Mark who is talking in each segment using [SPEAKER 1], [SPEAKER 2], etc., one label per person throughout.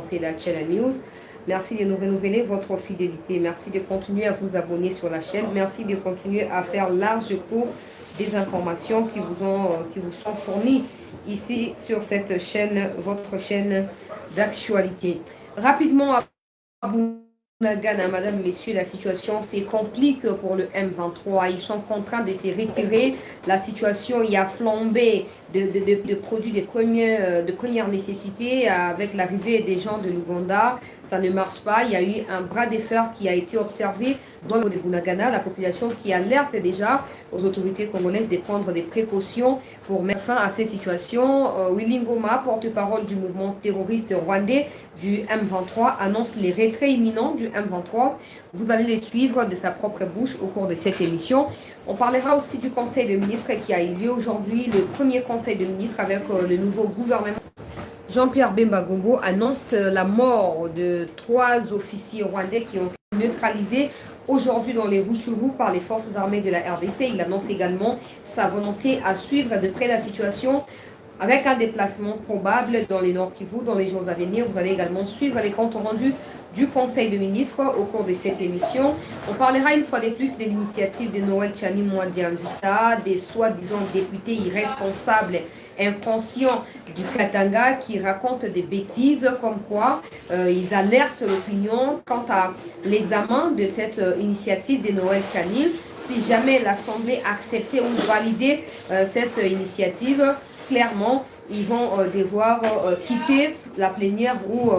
[SPEAKER 1] c'est la chaîne News. Merci de nous renouveler votre fidélité. Merci de continuer à vous abonner sur la chaîne. Merci de continuer à faire large cours des informations qui vous sont fournies ici sur cette chaîne, votre chaîne d'actualité. Rapidement, Ghana, madame, messieurs, la situation se complique pour le M23. Ils sont contraints de se retirer. La situation y a flambé de produits de première nécessité avec l'arrivée des gens de l'Ouganda. Ça ne marche pas. Il y a eu un bras de fer qui a été observé dans le Bunagana. La population qui alerte déjà aux autorités congolaises de prendre des précautions pour mettre fin à cette situation. Willy Ngoma, porte-parole du mouvement terroriste rwandais du M23, annonce les retraits imminents du M23. Vous allez les suivre de sa propre bouche au cours de cette émission. On parlera aussi du Conseil de ministres qui a eu lieu aujourd'hui, le premier Conseil de ministres avec le nouveau gouvernement. Jean-Pierre Bemba Gombo annonce la mort de 3 officiers rwandais qui ont été neutralisés aujourd'hui dans les Rutshuru par les forces armées de la RDC. Il annonce également sa volonté à suivre de près la situation avec un déplacement probable dans les Nord Kivu dans les jours à venir. Vous allez également suivre les comptes rendus du Conseil de ministres au cours de cette émission. On parlera une fois de plus de l'initiative de Noël Tchani Mwadianvita, des soi-disant députés irresponsables, inconscients du Katanga qui racontent des bêtises comme quoi ils alertent l'opinion quant à l'examen de cette initiative de Noël Tchani. Si jamais l'Assemblée acceptait ou validait cette initiative, clairement, ils vont devoir quitter la plénière ou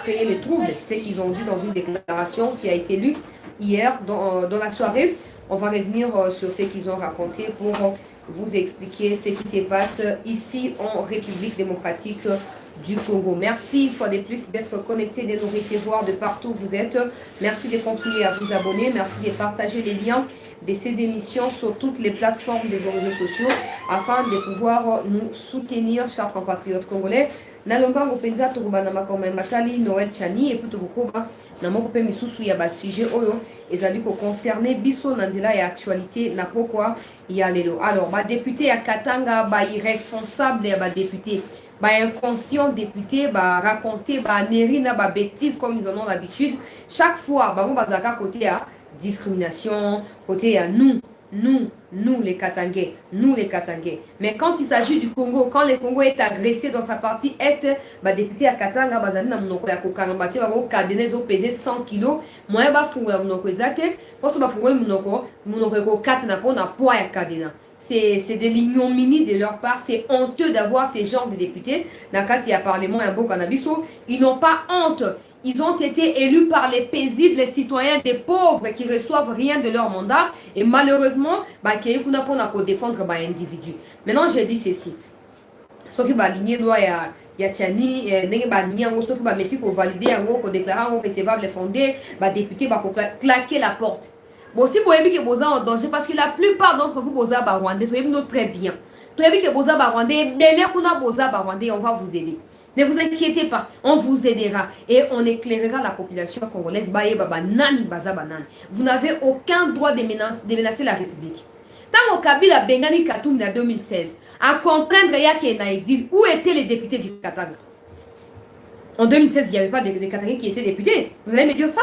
[SPEAKER 1] créer les troubles. C'est ce qu'ils ont dit dans une déclaration qui a été lue hier dans la soirée. On va revenir sur ce qu'ils ont raconté pour vous expliquer ce qui se passe ici en République démocratique du Congo. Merci une fois de plus d'être connecté, de nous recevoir de partout où vous êtes. Merci de continuer à vous abonner. Merci de partager les liens de ces émissions sur toutes les plateformes de vos réseaux sociaux afin de pouvoir nous soutenir, chers compatriotes congolais. Nalomba ngopenza turubana makoma matali Noël Tchani et puis tukukoba na moko pe misusu ya ba sujet oyo ezali ko concerner biso na nzela ya actualité na pokwa ya lelo. Alors ba député ya Katanga ba irresponsable ya ba député ba inconscient député ba raconter ba nerina ba bêtises comme ils en ont l'habitude chaque fois ba mo bazaka côté à discrimination, côté à nous les Katangais, Mais quand il s'agit du Congo, quand le Congo est agressé dans sa partie est, bah député à Katanga, bazali na monoko ya kokangambati ba ko cadenes au peser 100 kg, moyen ba funga monoko ezate, parce ba funga monoko ko 4 na pona poids ya cadena. C'est de l'ignominie de leur part, c'est honteux d'avoir ces genres de députés. Nakati ya parlement ya mboka na biso, ils n'ont pas honte. Ils ont été élus par les paisibles citoyens des pauvres qui reçoivent rien de leur mandat. Et malheureusement, qui pour défendre un individu. Maintenant, je dis ceci. Ce qui va aligner loi ya Tchani, n'est pas aligné en ce qui va méfier pour valider en gros, pour déclarer en recevable fondé, député, pour claquer la porte. Bon, si vous avez que vous êtes en danger, parce que la plupart d'entre vous, vous êtes Rwandais, vous avez très bien. Vous avez que vous êtes Rwandais, dès qu'on a vous êtes Rwandais, on va vous aider. Ne vous inquiétez pas, on vous aidera et on éclairera la population congolaise. Vous n'avez aucun droit de menacer la République. Tant au Kabila Bengani Katoum en 2016, à contraindre Yake Naïdil, où étaient les députés du Katanga? En 2016, il n'y avait pas de Katangais qui étaient députés. Vous allez me dire ça?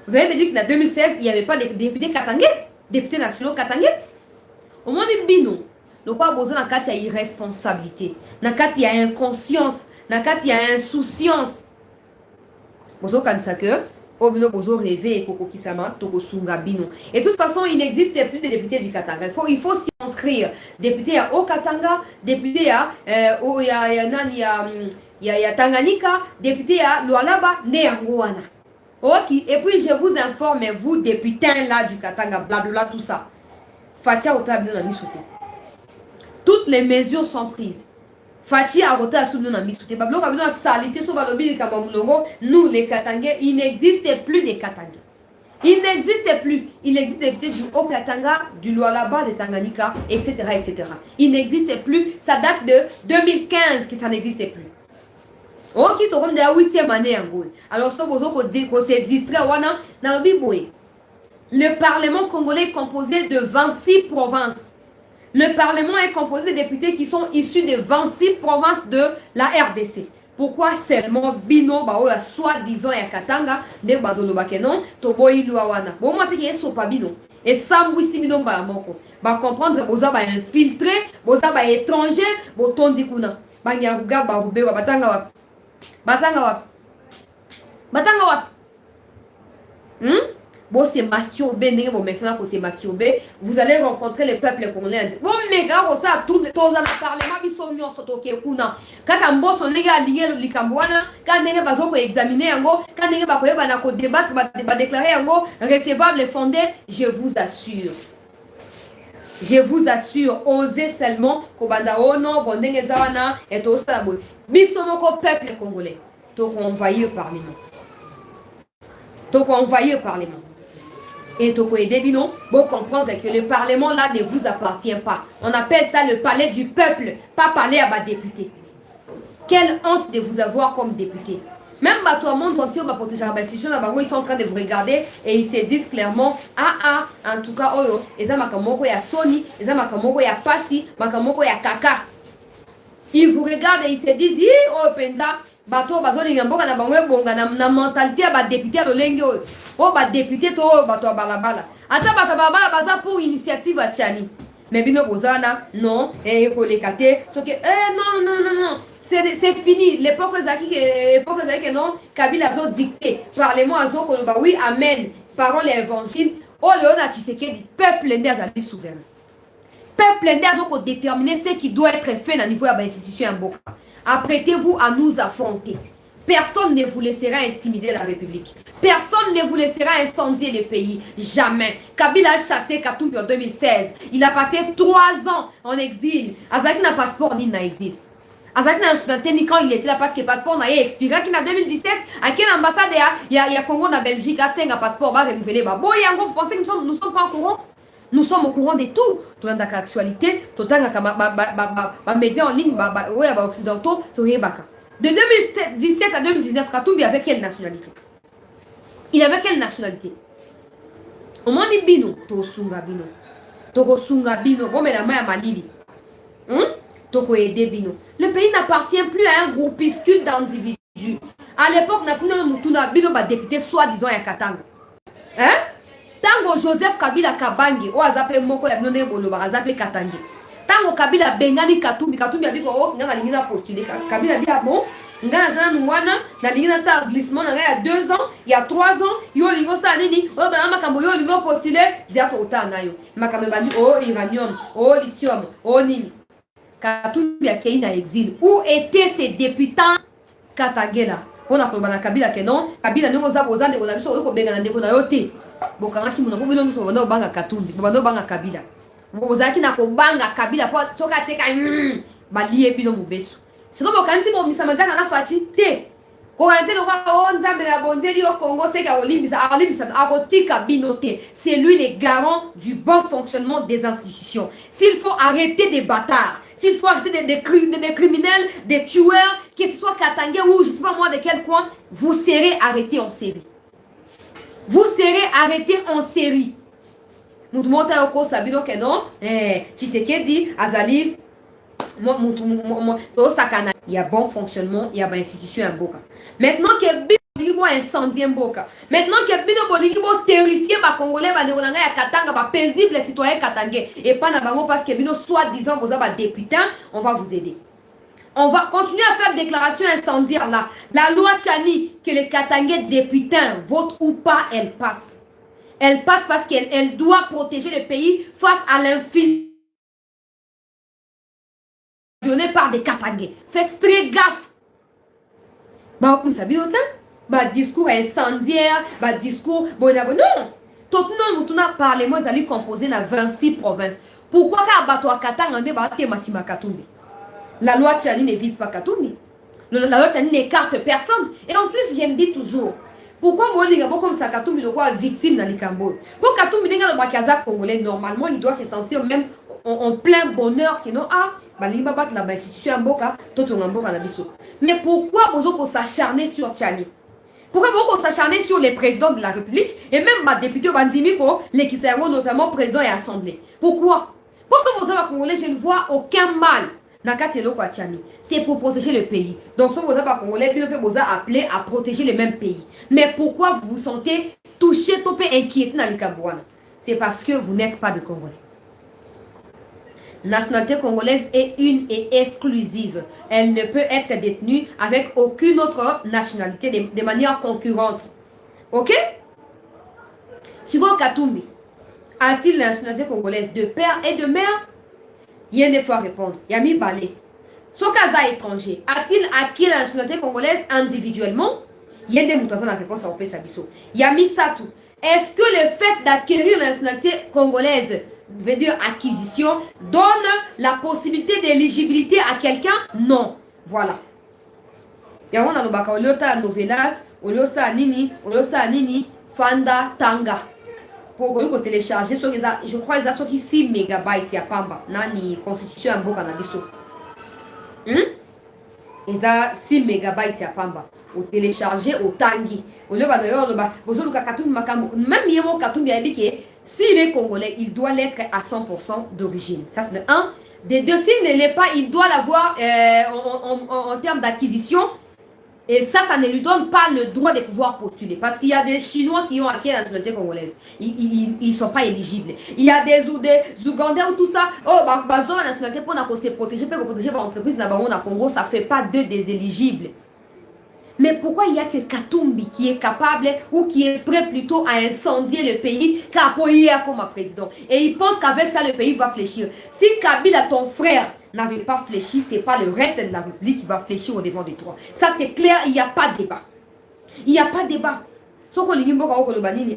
[SPEAKER 1] Vous allez me dire qu'en 2016, il n'y avait pas de députés Katangais? Députés nationaux Katangais? Au moins, il dit non. Donc, quoi, besoin d'un cas, il y a irresponsabilité. Dans le cas, il y a inconscience. Il y a insouciance. Bozo Kansake, Obino Bozo rêver et Koko Kisama, Toko Sungabino. Et de toute façon, il n'existe plus de députés du Katanga. Il faut s'y inscrire. Député à Okatanga, député à Tanganyika, député à Lualaba, Neangoana. Ok, et puis je vous informe, vous, députés là du Katanga, blablabla, tout ça. Fatia Otabino n'a mis soutien. Toutes les mesures sont prises. Fachi a voté à Soudou na misouté. Bablo Kabino a salité sur Balobi de Kamamulongo. Nous, les Katangais, il n'existe plus de Katangais. Il n'existe plus. Il existe des députés du Haut-Katanga, du Lualaba, de Tanganyika, etc., etc. Il n'existe plus. Ça date de 2015 que ça n'existe plus. Ok, tu as comme de la 8e année en Gaulle. Alors, ça, vous s'est distrait, le Parlement congolais est composé de 26 provinces. Le Parlement est composé de députés qui sont issus de 26 provinces de la RDC. pourquoi seulement bino ba oya soi-disant ya katanga de ba doloba ke non to boyi lwa wana bon moi te ke so pa bino et sambwisi bino ba moko ba comprendre boza ba infiltré boza ba étranger botondi kuna ba nyaruga ba rube ba batanga wapi batanga wapi bon, c'est masturbé, vous allez rencontrer le peuple congolais. Bon, mais quand ça tourne, tous les parlements, ils sont venus au Tokyo-kuna. Quand on bosse, on est aligné le Likambouana, quand on est examiner, quand on est débattre, déclarer, recevable, fondé, je vous assure, osez seulement, Kobanda Ono, Bondenge Zawana, et tout ça, Bissomoko, peuple congolais. Donc, on envahit le Parlement. Et Toko et Debino, pour comprendre que le Parlement là ne vous appartient pas. On appelle ça le palais du peuple, pas palais à ma député. Quelle honte de vous avoir comme député. Même tout le monde entier va protéger la institution, ils sont en train de vous regarder et ils se disent clairement, en tout cas, ils ont makamoko ya Sony, ils ont makamoko ya Pasi, makamoko ya Kaka. Ils vous regardent et ils se disent, oh Penda, bato bazoni ngamboka na bangwe bonga na mentalité ba député à l'olenge oh ba député to bato balabala ata bato balabala baza pour initiative à Tchani mais bino bozana non et kolekate so que non c'est fini l'époque zaki que non Kabila zo dicté parlement azo koloba oui amen parole et évangile oh Léona Tshisekedi peuple ndé azali souverain peuple ndé azo ko déterminer ce qui doit être fait au niveau de l'institution en Boka. Apprêtez-vous à nous affronter. Personne ne vous laissera intimider la République. Personne ne vous laissera incendier le pays. Jamais. Kabila a chassé Katumbi en 2016. Il a passé 3 ans en exil. Azaki n'a passeport ni n'a exil. Azaki n'a nationalité ni quand il était là parce que le passeport n'a expiré. En 2017, à quelle ambassade il y a Congo en Belgique à 5 passeport va renouveler. Bon, vous pensez que nous sommes pas au courant? Nous sommes au courant de tout. Tout dans l'actualité, tout dans les médias en ligne, les occidentaux, tout le monde. De 2017 à 2019, Katumbi avait quelle nationalité? Il avait quelle nationalité? On m'a dit Bino, Tosunga Bino. Toko Sunga Bino, bon, mais la main à Malili. Toko Ede Bino. Le pays n'appartient plus à un groupuscule d'individus. À l'époque, on a Bino, député, soi-disant, à Katanga. Hein? Tango Joseph Kabila Kabangi, o azape moko ya binone boloba azape Katangi. Tango Kabila Bengani Katumbi abiko o ngana lingina postuler Kabila bia bon ngana zana mwana na lingina sa glissement na ya 2 ans, il y a 3 ans, yo lingo sa nini o bana makambo yo lingo postuler ziato otana yo. Makambe bandi o uranium, o lithium, o nini. Katumbi a na exil. Où étaient ces députants Katangela? On a kolobana Kabila ke non, Kabila ningo za bozande ko na biso ko bengana ndeko na yote. Bokangaki muna kubino ngiso bana banga Katumbi bana banga Kabila bozaki na ko banga Kabila po soka teka balie bino mubeso siko bokanzi bo misamajana na fati te ko kanté no ka nzambe na bonzeli au Congo c'est ka olimbisa akotika bino te. C'est lui le garant du bon fonctionnement des institutions. S'il faut arrêter des bâtards, s'il faut arrêter des criminels, des tueurs, que ce soit Katangé ou je sais pas moi de quel coin, vous serez arrêtés en série. Vous serez arrêtés en série. Nous montrons encore Sabino que non. Tshisekedi, Azali, il y a bon fonctionnement, il y a bon institution en Boka. Maintenant que Bino incendié en Boka. Maintenant que Bino Bolingbo terrifié les Congolais, les Congolais Katanga, les paisibles citoyens Katangais. Et pas n'abamo parce que Bino soi-disant vous avez des députés, on va vous aider. On va continuer à faire déclaration incendiaire là. La loi Tchani, que les Katangais députés votent ou pas, elle passe. Elle passe parce qu'elle doit protéger le pays face à l'infiltration par des Katangais. Faites très gaffe. Bah, vous savez autant? Bah, discours incendiaire, bah, discours. Bon, non. Tout le monde parle, moi, j'allais composer dans 26 provinces. Pourquoi faire bateau à Katanga, on débat Massima Katumbi? La loi Tchani ne vise pas Katumbi. La loi Tchani n'écarte personne. Et en plus, je me dis toujours, pourquoi moi, comme ça, Katumbi est victime dans les Cambodges? Pour Katumbi, le Congolais, normalement, il doit se sentir même en plein bonheur. Non, mais pourquoi vous s'acharner sur Tchani? Pourquoi vous s'acharner sur les présidents de la République et même les députés Bandimiko, les Kisero, notamment président et assemblée? Pourquoi? Parce que vous avez Congolais, je ne vois aucun mal C'est pour protéger le pays. Donc, si vous n'êtes pas congolais, vous êtes appelé à protéger le même pays. Mais pourquoi vous vous sentez touché, topé, inquiété dans le Kabouana? C'est parce que vous n'êtes pas de Congolais. La nationalité congolaise est une et exclusive. Elle ne peut être détenue avec aucune autre nationalité de manière concurrente. Ok? Sugo Katumbi a-t-il la nationalité congolaise de père et de mère? Il y a des fois à répondre. Yami Balé. Sokaza étranger. A-t-il acquis la nationalité congolaise individuellement? Il y a des moutons dans la réponse à Opé Sabiso. Yami Satou. Est-ce que le fait d'acquérir la nationalité congolaise, veut dire acquisition, donne la possibilité d'éligibilité à quelqu'un? Non. Voilà. Yango na lobaka oliota novelas, oliosa nini, Fanda Tanga. Pour télécharger, je crois qu'ils ont 6 mégabytes ya pamba. Nani constitution en boka na biso. Ils ont 6 mégabytes ya pamba. Au télécharger au tangi. Même Yemo Katumbi a dit que s'il est congolais, il doit l'être à 100% d'origine. Ça c'est un. Des deux, s'il ne l'est pas, il doit l'avoir en termes d'acquisition. Et ça ne lui donne pas le droit de pouvoir postuler. Parce qu'il y a des Chinois qui ont acquis la nationalité congolaise. Ils ne sont pas éligibles. Il y a des Ougandais ou tout ça. Oh, bah, la nationalité pour se protéger, pour protéger votre entreprise dans le Congo, ça ne fait pas d'eux des éligibles. Mais pourquoi il n'y a que Katumbi qui est capable ou qui est prêt plutôt à incendier le pays qu'Apoya comme président? Et il pense qu'avec ça, le pays va fléchir. Si Kabila, ton frère, n'avait pas fléchi, ce n'est pas le reste de la République qui va fléchir au devant de toi. Ça, c'est clair, il n'y a pas de débat. Il n'y a pas de débat. Si on dit que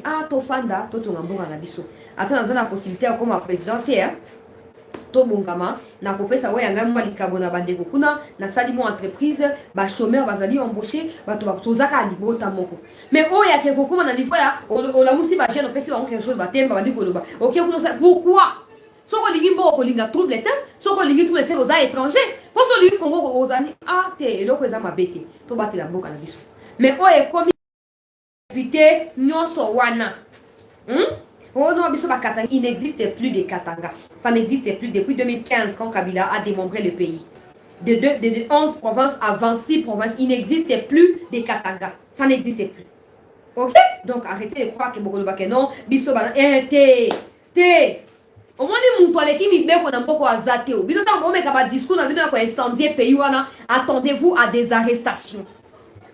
[SPEAKER 1] ah, to fanda, to tongambonga na biso. Attends, on a la possibilité comme président, to bongama, na kopesa wa yanga mwa likabo na bandeko kuna, na sali mo entreprise, ba chômeur bazali embauché, ba to tozaka libota moko. Mais o ya ke kokuma na niveau ya, o la musi ba jeune pesi ba quelque chose ba temba ba dikoloba. OK, pourquoi? Soko lingi mboko kolinga trouble te, soko lingi trouble c'est aux étrangers. Parce que lingi Congo ozani ah te eloko eza mabete to batela mboka na biso. Mais o e komi député nyonso wana. Oh non, biso ba Katanga, il n'existe plus de Katanga. Ça n'existe plus depuis 2015 quand Kabila a démembré le pays. De 11 provinces à 26 provinces, il n'existe plus de Katanga. Ça n'existe plus. OK? Donc arrêtez de croire que Bokolo Bakeno, biso ba te au moins les moutons qui mi beko na mboko azateo. Bino tango meka ba discours na bino ko incendier pays wana, attendez-vous à des arrestations.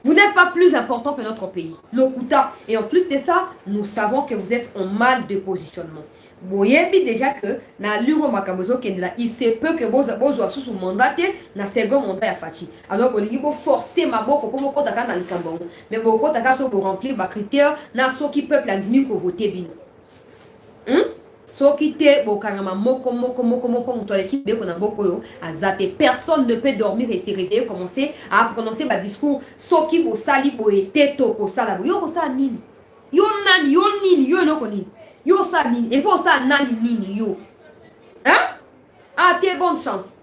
[SPEAKER 1] Vous n'êtes pas plus important que notre pays. Lokuta. Et en plus de ça, nous savons que vous êtes en mal de positionnement. Boyebi déjà que na luro makabozo kendela, il se peut que bozo sous mandaté na second mandat ya fachi. Alors bolingi bo forcer maboko pour moko taka na likambongo. Mais boko taka so bo remplir ba critères na so qui peuple andimi ko voter bino. Personne ne peut dormir et se réveiller, commencer à prononcer ma discours. Soki bo sali bo ete to ko sala bo yo ko sa nini. Yo nani yo nini yo no ko nini. Yo sa nini et pour ça nani nini yo. Hein? Ah t'es bonne chance.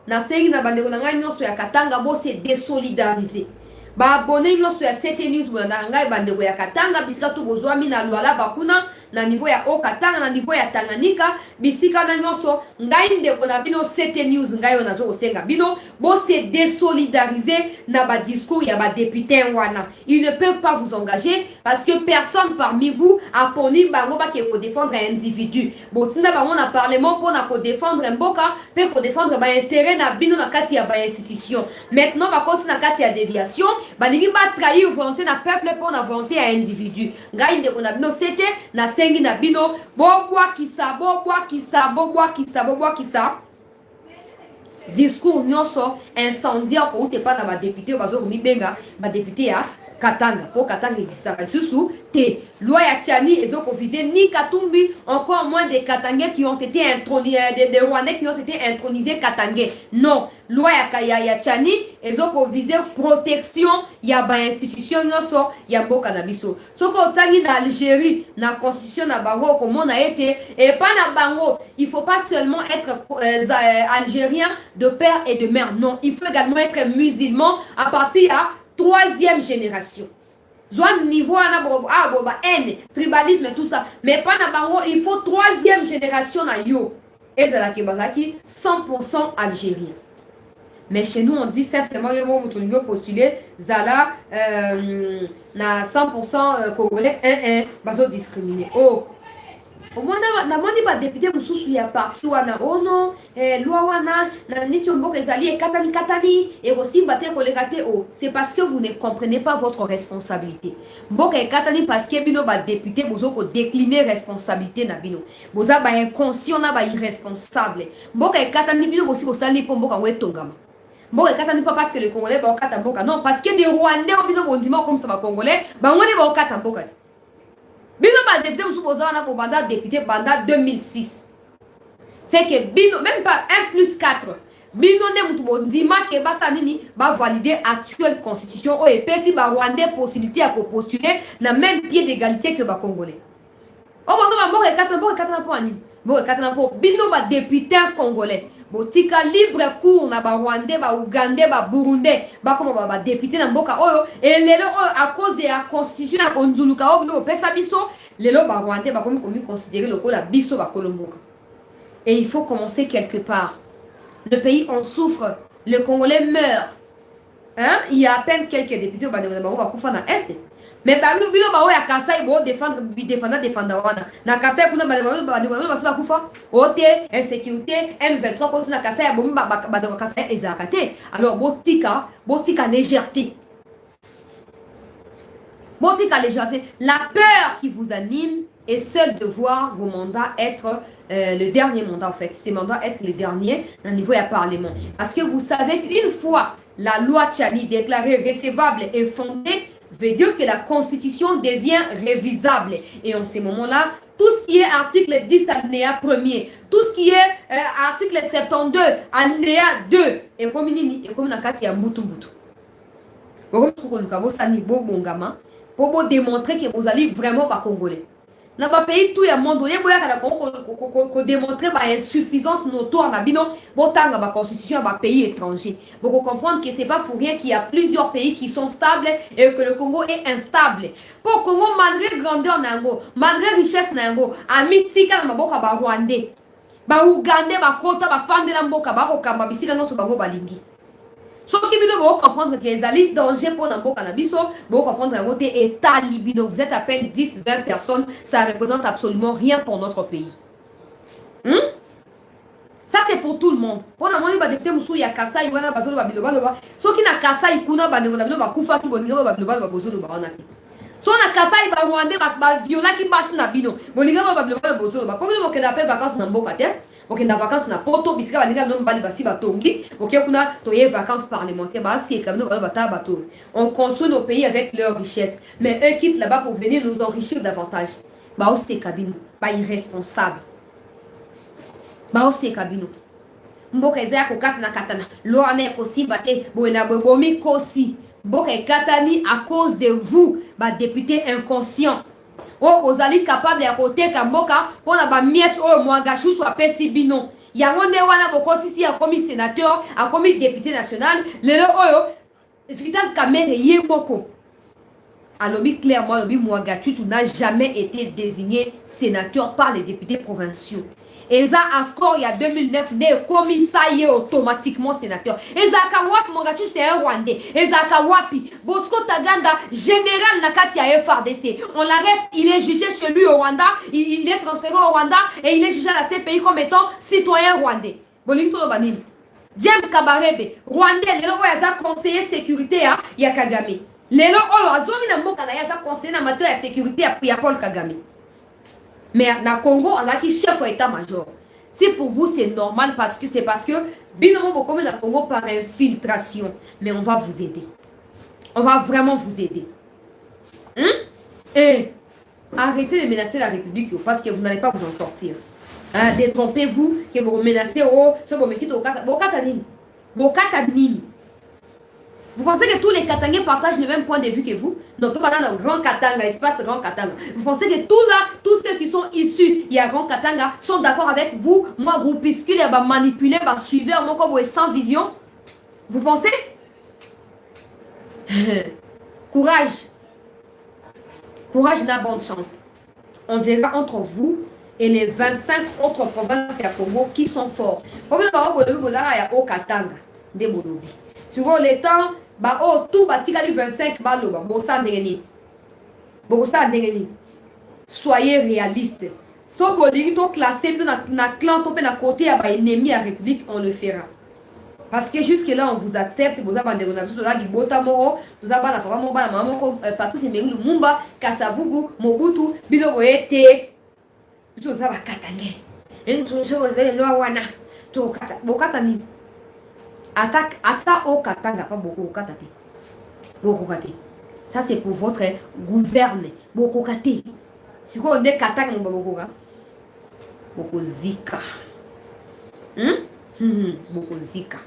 [SPEAKER 1] Na série na bandeko na ngai nyonso ya Katanga bo se désolidariser. Ba abonné nyonso ya CT News na ngai bandeko ya Katanga bisika to bozwa mina lwala bakuna. Na niveau ya Okatanga, na niveau ya Tanganyika, bisika na nyonso, ngai ndeko na bino CT News ngai yo nazo osenga bino, bo se désolidariser na ba discours ya ba député wana. Ils ne peuvent pas vous engager parce que personne parmi vous a poni bango ba ke ko défendre un individu. Bo tinda bango na parlement pour na ko défendre mboka, pe ko défendre ba intérêt na bino na kati ya ba institution. Maintenant ba continue na kati ya déviation, ba lingi ba trahir volonté na peuple pour na volonté à individu. Ngai ndeko na bino CT na sengi na bino bobwa kisa discours nyonso incendiaire ko utepa na ba député bazo mibenga ba député ya Katanga pour Katanga existaka susu te loi ya Tchani ezoko viser ni Katumbi encore moins des Katangais qui ont été intronisés des Rwandais qui ont été intronisés Katangais. Non, loi ya Tchani ezoko viser protection ya ba institution nyonso ya mboka na biso. Soko otangi na Algérie na constitution na bango comment na été et pas na bango, il faut pas seulement être algérien de père et de mère. Non, il faut également être musulman à partir à 3e génération. Zouan niveau boba haine, tribalisme tout ça. Mais pas na bango, il faut 3e génération na yo. Et zalaki bazaki 100% algérien. Mais chez nous, on dit simplement que postuler Zala na 100% congolais, bazo discriminé. Oh, au moins, na moni ba député mususu ya parti wana oh non loi wana na niti mboka ezali e katani et aussi baté kolega te oh, c'est parce que vous ne comprenez pas votre responsabilité. Mboka e katani parce que bino ba député bozo ko décliner responsabilité na bino. Boza ba inconscient na ba irresponsable. Mboka e katani bino bosi ko sali po mboka wetongama. Mboka e katani pas parce que les Congolais ba okata mboka non, parce que des Rwandais bino bondima comme ça ba Congolais ba ngoni ba okata mboka. Bino ba député Moussouboza pour mandat député mandat 2006. C'est que Bino, même pas 1+4. Bino ne Moutoubo Dima ke basa nini va valider actuelle constitution ou et si ba Rwandais possibilité à postuler na même pied d'égalité que ba Congolais. Oh bon ba mort et 4 pour ani. Mort et 4 pour Bino ba député congolais. Botika libre cours na ba Rwandais, ba Ougandais, ba Burundais, ba comme ba député na mboka oyo et lelo à cause de la constitution à Onzuluka o no pesa biso lelo ba Rwandais ba comme considérer le la biso ba kolomboka. Et il faut commencer quelque part. Le pays en souffre, le Congolais meurt. Hein? Il y a à peine quelques députés au Bandeau va koufa na est. Mais bah nous bino ba ya Kasai bo défendre wana. Na Kasai kuna Bandeau ba koufa. Ote insécurité M23 contre na Kasai bo ba de Kasai ezakate. Alors botika légèreté. Botika légèreté, la peur qui vous anime est seule de voir vos mandats être le dernier mandat en fait. Ces mandats être le dernier au niveau du Parlement. Parce que vous savez qu'une fois la loi Tchani déclarée recevable et fondée, veut dire que la Constitution devient révisable. Et en ces moments-là, tout ce qui est article 10 alinéa 1er, tout ce qui est article 72 alinéa 2, et comme la carte, il y a Mbutu. Pour démontrer que vous allez vraiment pas congolais. Dans le pays, tout le monde, il y a démontrer l'insuffisance notoire de la constitution dans pays étranger. Vous comprendre que ce n'est pas pour rien qu'il y a plusieurs pays qui sont stables et que le Congo est instable. Pour le Congo, malgré grandeur, malgré richesse, amitika na maboka ba Rwandais, ba Ougandais, ba Kota, ba Fande la mboka, ba Okamba, bisika no so bango balingi. Ce qui vous comprendre que les alliés danger pour un cannabis, vous comprendre que votre état libido, vous êtes à peine 10-20 personnes, ça représente absolument rien pour notre pays. Ça c'est pour tout le monde. Pour la moitié de députés, il y a Kassai, il y a Bazolo Babiloba. Ceux qui n'ont Kassai, ils kuna Babiloba, Koufa, qui vont dire Babiloba, Bozolo Baranaki. Ceux qui n'ont Kassai, ils vont Rwandais, Viola qui passe Nabino. Boliga Babiloba, Bozolo. Comme ils vont faire vacances dans Mbokate. Ok, na vacances na poto bisika balinga non bali basi batongi. Ok, kuna toye vacances parlementaires basi comme nous bata bato. On construit nos pays avec leurs richesses, mais eux quittent là-bas pour venir nous enrichir davantage. Ba aussi kabino, ba irresponsable. Ba aussi kabino. Mboka ezaya ko katana katana. Loane ko simbate boena bobomi kosi. Mboka katani à cause de vous, ba député inconscient. Oh, vous allez capable de côté Kamboka pour la miette oh mwanga chouchou a pesi bino. Yango ne wana bokoti si a commis sénateur, a commis député national, le oyo Vital Kamerhe yemoko. Alobi clairement Alobi mwanga chouchou n'a jamais été désigné sénateur par les députés provinciaux. Et ça encore il y a 2009 des commissariats automatiquement sénateur. Et ça Kawapi Mwangachu c'est un Rwandais. Et ça Kawapi Bosco Taganda général Nakati à FRDC. On l'arrête, il est jugé chez lui au Rwanda, il est transféré au Rwanda et il est jugé à la CPI comme étant citoyen rwandais. Bolito Banini. James Kabarebe, Rwandais, lelo oya conseiller sécurité à Yakagame. Lelo oya zomi na mboka na ya conseiller na matière de sécurité à Paul Kagame. Mais dans le Congo, on a qui chef état-major. Si pour vous c'est normal parce que c'est parce que binomo beaucoup dans le Congo par infiltration. Mais on va vous aider. On va vraiment vous aider. Et arrêtez de menacer la République parce que vous n'allez pas vous en sortir. Détrompez-vous que vous menacez ce que vous mettez au Katanini. Vous pensez que tous les Katangais partagent le même point de vue que vous? Non, tout le monde dans le Grand Katanga, l'espace Grand Katanga. Vous pensez que tous ceux qui sont issus il y a Grand Katanga sont d'accord avec vous? Moi, groupuscule, manipuler, suiveur, moi, comme vous êtes sans vision? Vous pensez? Courage. Courage n'a bonne chance. On verra entre vous et les 25 autres provinces à Congo qui sont forts. Comme vous avez au Katanga. de bolobi. Sur le temps, bah oh tout batikali 25 balo ba bosa ndengeni. Bosa ndengeni. Soyez réaliste. So bolingi to classer na clan to pe na côté ya ba ennemi à République, on le fera. Parce que jusque-là, on vous accepte, vous avez des relations, vous avez des botamoro, vous avez des mamans, maman, Patrice Emery Lumumba, Kasavubu, Mobutu, Bido Boete, vous avez Katangé. Et vous avez le Loawana, Bokatani. Attaque, au Katanga, pas beaucoup Katate. Beaucoup Kate. Ça, c'est pour votre gouverne. Beaucoup Kate. Si vous avez Katanga, beaucoup Beaucoup Zika. Beaucoup Zika.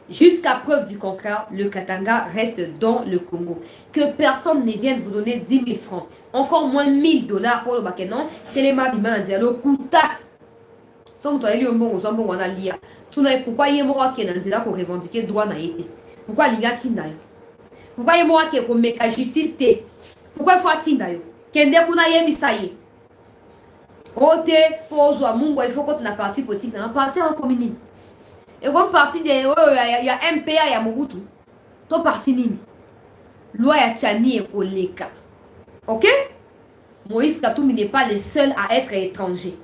[SPEAKER 1] Jusqu'à preuve du contraire, le Katanga reste dans le Congo. Que personne ne vienne vous donner 10 000 francs. Encore moins 1 000 dollars pour le Bakenon. Téléma Bima Dialo Kuta. Sans toi, il y a un bon aux hommes, on a lia. Tout n'a pourquoi il y a moi qui est là pour revendiquer droit na été. Pourquoi il y a Tindayo? Pourquoi il y a moi qui est pour mettre la justice? Pourquoi il faut Tindayo? Kende kuna yemi saye. Ote pose à Mungo, il faut qu'on a parti politique, on a parti en commune. Et comme parti de il y a MPA, il y a Mobutu. Ton parti nini. Loi ya Tchani et Koleka. OK? Moïse Katoumi n'est pas le seul à être étranger.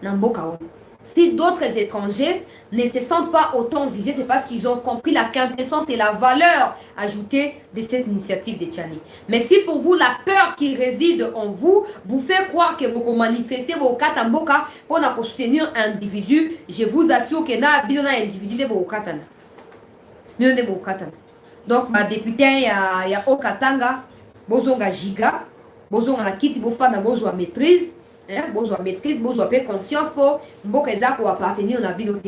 [SPEAKER 1] Namboka. Si d'autres étrangers ne se sentent pas autant visés, c'est parce qu'ils ont compris la quintessence et la valeur ajoutée de cette initiative de Tchani. Mais si pour vous, la peur qui réside en vous vous fait croire que vous manifestez vos katamboka pour soutenir un individu, je vous assure que na bidona individu de vos katana. Donc, ma député, il y a Okatanga, bozonga giga, bozonga na kiti bofana bozwa maîtrise. Besoin de maîtrise, besoin de conscience pour appartenir à la ville.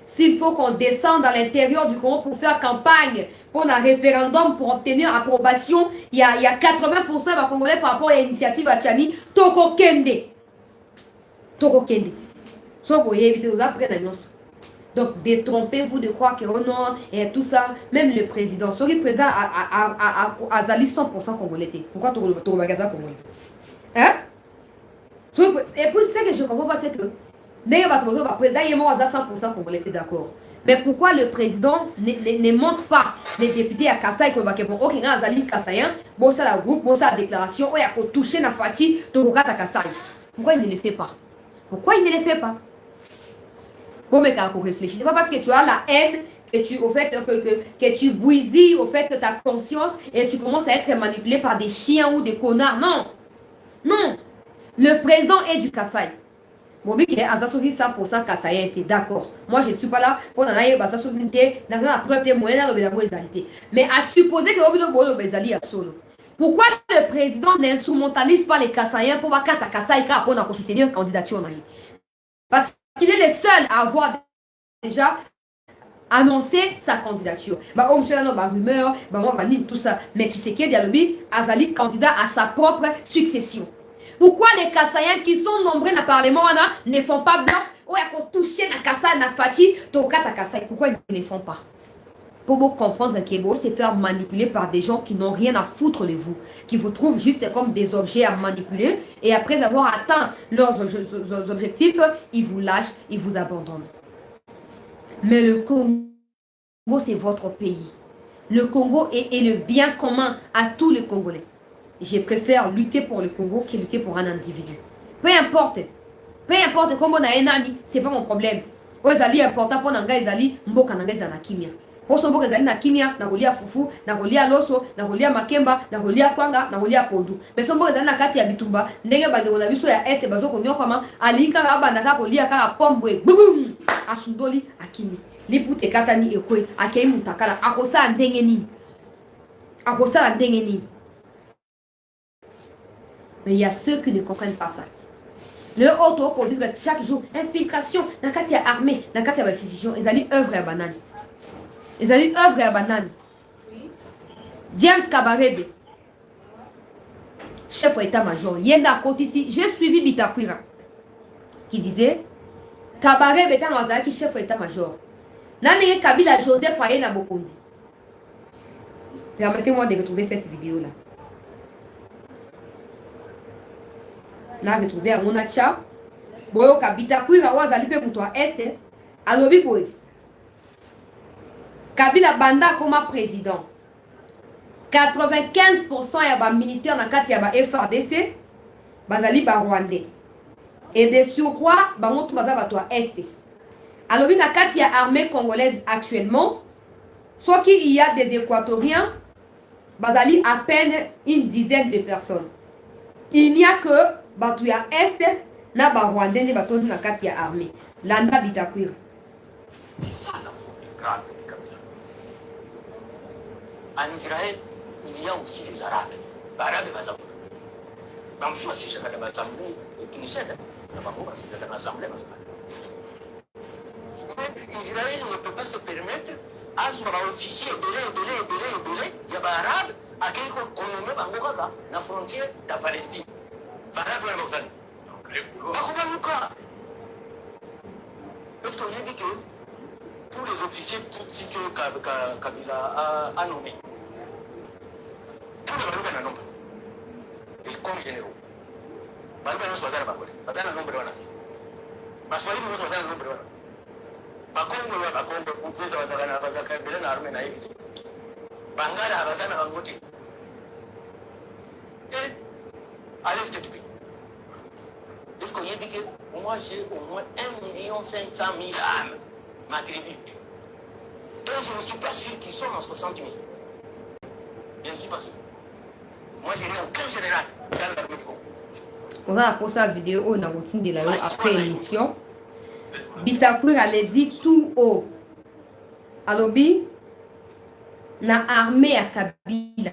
[SPEAKER 1] S'il faut qu'on descende à l'intérieur du Congo pour faire campagne pour un référendum pour obtenir approbation, il y a 80% de Congolais par rapport à l'initiative à Tchani, Toko Kende. Donc, détrompez-vous de croire que oh non, et tout ça, même le président, le président a Zali 100% congolais. Pourquoi tu as magasin congolais? Hein? Et puis, ce que je ne comprends pas, c'est que le président est mort à 100% congolais, c'est d'accord. Mais pourquoi le président ne monte pas les députés à Kassai, ok, Azali Kassaïen, bon, ça la groupe, bon, ça la déclaration, il y a toucher la Fati, Torukat à Kassai. Pourquoi il ne le fait pas? Pourquoi il ne le fait pas? Bon, mais quand on réfléchit, c'est pas parce que tu as la haine que tu bouisilles au fait de ta conscience et tu commences à être manipulé par des chiens ou des connards. Non. Non. Le président est du Kassai. Bobi qui est à 100% Kassaïen, d'accord. Moi, je ne suis pas là pour n'aller à la preuve témoignage de la réalité. Mais à supposer que Bobi Bezali a solo. Pourquoi le président n'instrumentalise pas les Kassaïens pour voir Kata Kassai pour soutenir une candidature? Parce qu'il est le seul à avoir déjà annoncé sa candidature. Bah, on sait la rumeur, bah, on va tout ça. Mais tu sais qu'il y a Azali candidat à sa propre succession. Pourquoi les Kassaïens qui sont nombreux dans le Parlement ne font pas bloc ou ils ont touché la Kassai, la Fati, Tokata Kassai? Pourquoi ils ne le font pas? Pour vous comprendre que vous se faire manipuler par des gens qui n'ont rien à foutre de vous, qui vous trouvent juste comme des objets à manipuler, et après avoir atteint leurs objectifs, ils vous lâchent, ils vous abandonnent. Mais le Congo, c'est votre pays. Le Congo est le bien commun à tous les Congolais. Je préfère lutter pour le Congo que lutter pour un individu. Peu importe comment on a un ami, c'est pas mon problème. Ozali important pour nanga ezali mboka nanga ezana kimia. Poso mboka ezali na kimia, na kolia fufu, na kolia loso, na kolia makemba, na kolia kwanga, na kolia pondu. Mais so mboka ezali na kati ya bitumba, ndenge bande na biso ya este bazo konyokama, alinka abanda ka kolia kaka pombwe. Bum! Asundoli akimi. Lipute katani ekwe, akei mutakala, akosa ndenge nini? Akosa ndenge nini? Mais il y a ceux qui ne comprennent pas ça. Le auto qu'on dit chaque jour, infiltration, dans le cas armée, dans le cas de l'institution, ils allaient œuvre à banane. Ils allaient œuvre à banane. James Kabarebe, chef d'état-major, Yenda côté ici, j'ai suivi Bitakwira, qui disait Kabarebe est un chef d'état-major. Nane Kabila Joseph Aye na Bokonzi. Permettez-moi de retrouver cette vidéo-là. On a retrouvé à Monacha. boyo Bitakwira wazali pe muto wa este alobi boye Kabila banda comme président 95% ya ba militaire na kati ya ba FRDC bazali ba rwandais et de surcroît bango tout baza bato wa este alobi na kati ya armée congolaise actuellement sauf qu'il y a des équatoriens bazali à peine une dizaine de personnes. Il n'y a que bato ya est na ba rwandais ne batondi na kati ya armée. Landa Bitakwira.
[SPEAKER 2] C'est ça la faute grave de Kabila. En Israël, il y a aussi les Arabes. Arabes bazabou. Bam choisi chaka da bazambu et Tunisienne. La bambo parce que dans l'assemblée nationale. Israël ne peut pas se permettre à son officier de il y a des Arabes à qui on met dans la frontière de la Palestine. Arabes dans l'Otan. Parce qu'on a dit que pour les officiers tutsis que Kabila a nommés, tous les Balouba n'ont pas. Ils comptent généraux. Balouba n'a pas de Balouba. Balouba n'a pas de Balouba. Maswali n'a pas de Balouba. Bakongo ya bakongo kupeza wazakana wazaka bila na arme na hivi bangala abazana bangote et allez s'il te plaît est-ce qu'on y est dit que moi j'ai au moins 1 500 000 âmes ma tribu et je ne suis pas sûr qu'ils sont en 60 000 je ne suis pas sûr moi je n'ai aucun général dans l'armée du Congo.
[SPEAKER 1] On va poster la vidéo on a routine de la après émission. Bitakwira le dit tout haut. Alobi na armée ya Kabila.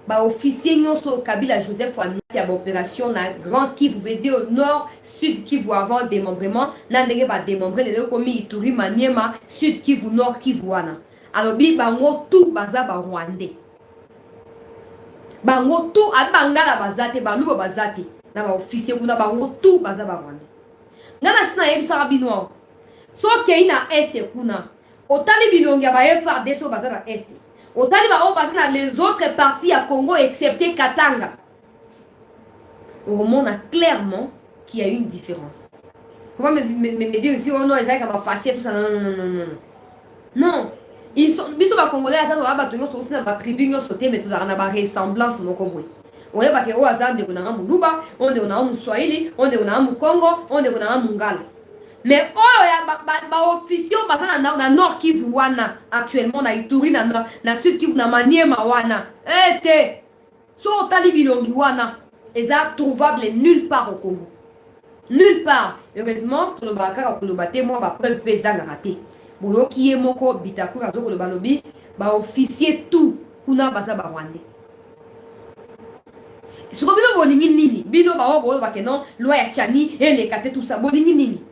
[SPEAKER 1] Ba officier nyonso Kabila Joseph Wani ya ba opération na Grand Kivu veut dire au nord, sud Kivu avant démembrement, na ndenge ba démembrer le komi Ituri Maniema, sud Kivu nord Kivu wana. Alobi bango tout baza ba Rwandais. Bango tout abangala bazate baluba bazate na ba officier kuna bango tout baza ba Rwandais. Nana sina yebisa bino so kei na este kuna otali bilongi ya ba FARDC baza na este otali ba o baza na les autres parties ya Congo excepté Katanga on remonte clairement qu'il y a une différence. Comment me dire ici oh non ils ont faciès tout ça non ils sont biso ba congolais attends ba bato nyonso na ba tribu nyonso te mais tout na ba ressemblance moko boy. On est pas que au hasard de Konanga Muluba, on est au Swahili, on est au Congo, on est au Mungala. Mais oh ya officier na nord Kivu wana actuellement na Ituri na sud Kivu na Maniema wana. Te so talibi longi wana est trouvable nulle part au Congo. Nulle part. Heureusement to le bakaka ko le baté moi ba preuve pesanga raté. Boyo ki e moko Bitakwira zo ko le balobi ba officier tout kuna baza ba Rwandais. Ce que vous voulez nini, bino ba wo ba kenon loi ya Tchani et les kate tout ça bolingi nini.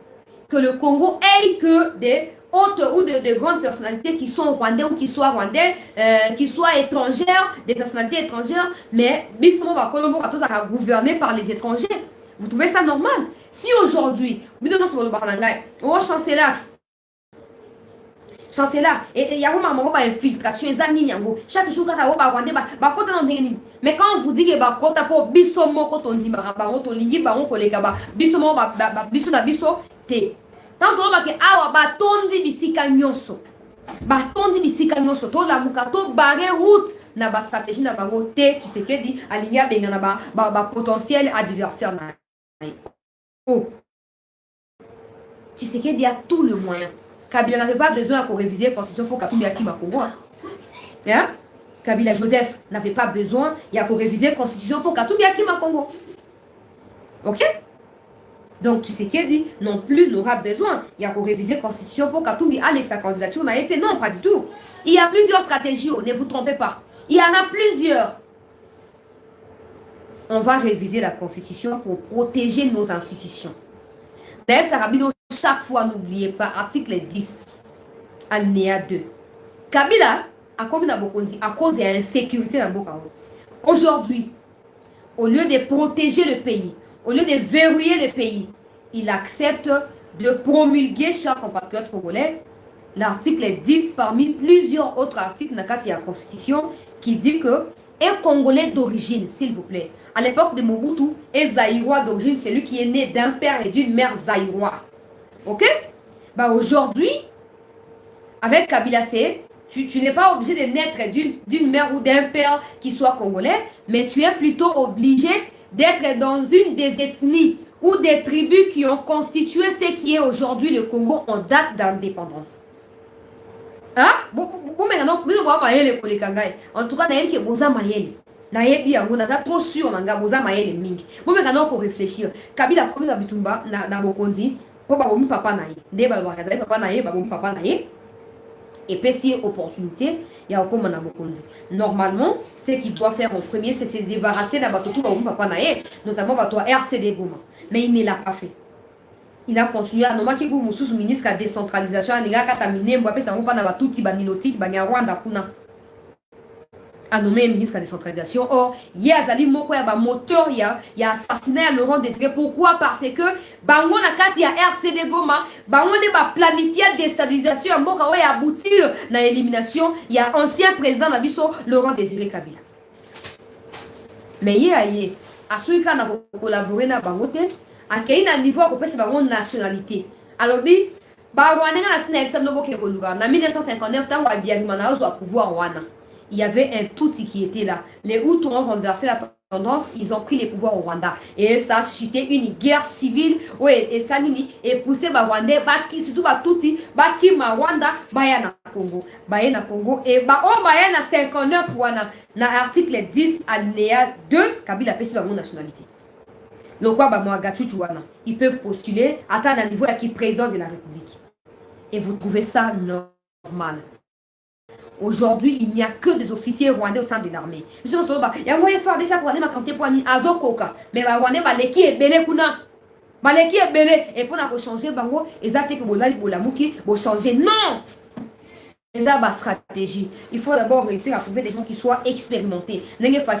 [SPEAKER 1] Que le Congo ait que des hautes ou de grandes personnalités qui sont rwandais ou qui soient rwandais, qui soient étrangères, des personnalités étrangères, mais bismo ba Colombo a tous à gouverner par les étrangers. Vous trouvez ça normal? Si aujourd'hui, bino no so le barangai, o chancelier et y a une infiltration chaque jour quand mais quand on vous dit que ba kota po biso moko to ndima ba to lingi ba on kolega ba biso mo ba biso na biso te tant to ba ke awa ba tondi bisika nyonso to la muka to barre route na ba stratégie na bango te Tshisekedi alinga benga na ba potentiel adversaire na oh Tshisekedi a tout le moyen. Kabila n'avait pas besoin de réviser la constitution pour Katumbi Akima Congo. Hein? Kabila Joseph n'avait pas besoin de réviser la constitution pour Katumbi Akima Congo. Ok? Donc Tshisekedi non plus n'aura besoin de réviser la constitution pour Katumbi. Alex, sa candidature n'a été non, pas du tout. Il y a plusieurs stratégies, ne vous trompez pas. Il y en a plusieurs. On va réviser la constitution pour protéger nos institutions. D'ailleurs, Sarabino, chaque fois, n'oubliez pas, article 10, alinéa 2. Kabila, à cause de l'insécurité dans Bokaro. Aujourd'hui, au lieu de protéger le pays, au lieu de verrouiller le pays, il accepte de promulguer, chers compatriotes congolais, l'article 10 parmi plusieurs autres articles de la Constitution qui dit que est congolais d'origine, s'il vous plaît. À l'époque de Mobutu, est zaïrois d'origine, c'est lui qui est né d'un père et d'une mère zaïrois. Ok? Bah aujourd'hui, avec Kabila C, tu n'es pas obligé de naître d'une mère ou d'un père qui soit congolais, mais tu es plutôt obligé d'être dans une des ethnies ou des tribus qui ont constitué ce qui est aujourd'hui le Congo en date d'indépendance. Hein? Bon, maintenant, en tout cas, il y a Boza Mayele. On a trop sûr, Boza Mayele Ming. Bon, maintenant, pour réfléchir, Kabila, comme la Bitumba, na Bokondi, pour Baboum Papa Naye, Deba Papa Naye, Baboum Papa Naye. Et puis, si opportunité, il y a encore Manabokondi. Normalement, ce qu'il doit faire en premier, c'est se débarrasser d'Abatotou Baboum Papa Naye, notamment Batoa RCD Goma. Mais il ne l'a pas fait. Il a continué à nommer Kigou Moussous ministre de la décentralisation. Il a kataminé, Mbapé, ça va pas tout Tibaniloti, Banyarwanda Kuna. A nommé ministre de la décentralisation. Or, il y a Zali Moko, il y a moteur, il y a assassiné à Laurent Désiré. Pourquoi? Parce que Bango Nakat, il y a RCD Goma, Bango n'a planifié la déstabilisation, Mboka, il y a aboutir dans l'élimination. Il y a ancien président Nabiso, Laurent Désiré Kabila. Mais il y a, à celui qui a collaboré dans Bango, à quel niveau on peut se faire une nationalité. Alors, oui, en 1959, tant qu'on pouvoir Rwanda, il y avait un tout qui était là. Les Hutus ont renversé la tendance, ils ont pris les pouvoirs au Rwanda. Et ça a suscité une guerre civile. Ouais, et ça et poussé les Rwandais, surtout Tutsi, qui ma Rwanda, Bayana Congo. Bayana Congo. Et Bayana 59 Rwanda. Dans l'article 10, alinéa 2, Kabila a la nationalité. Le quoi, ils peuvent postuler, atteindre un niveau qui est président de la République. Et vous trouvez ça normal. Aujourd'hui, il n'y a que des officiers rwandais au sein de l'armée. Il y a moyen de faire des rwandais pour aller à Zokoka. Mais les rwandais, qui est belé kuna. Qui est belé. Et pour changer, ils ont changer. Non! C'est ça stratégie. Il faut d'abord réussir à trouver des gens qui soient expérimentés. N'engagez pas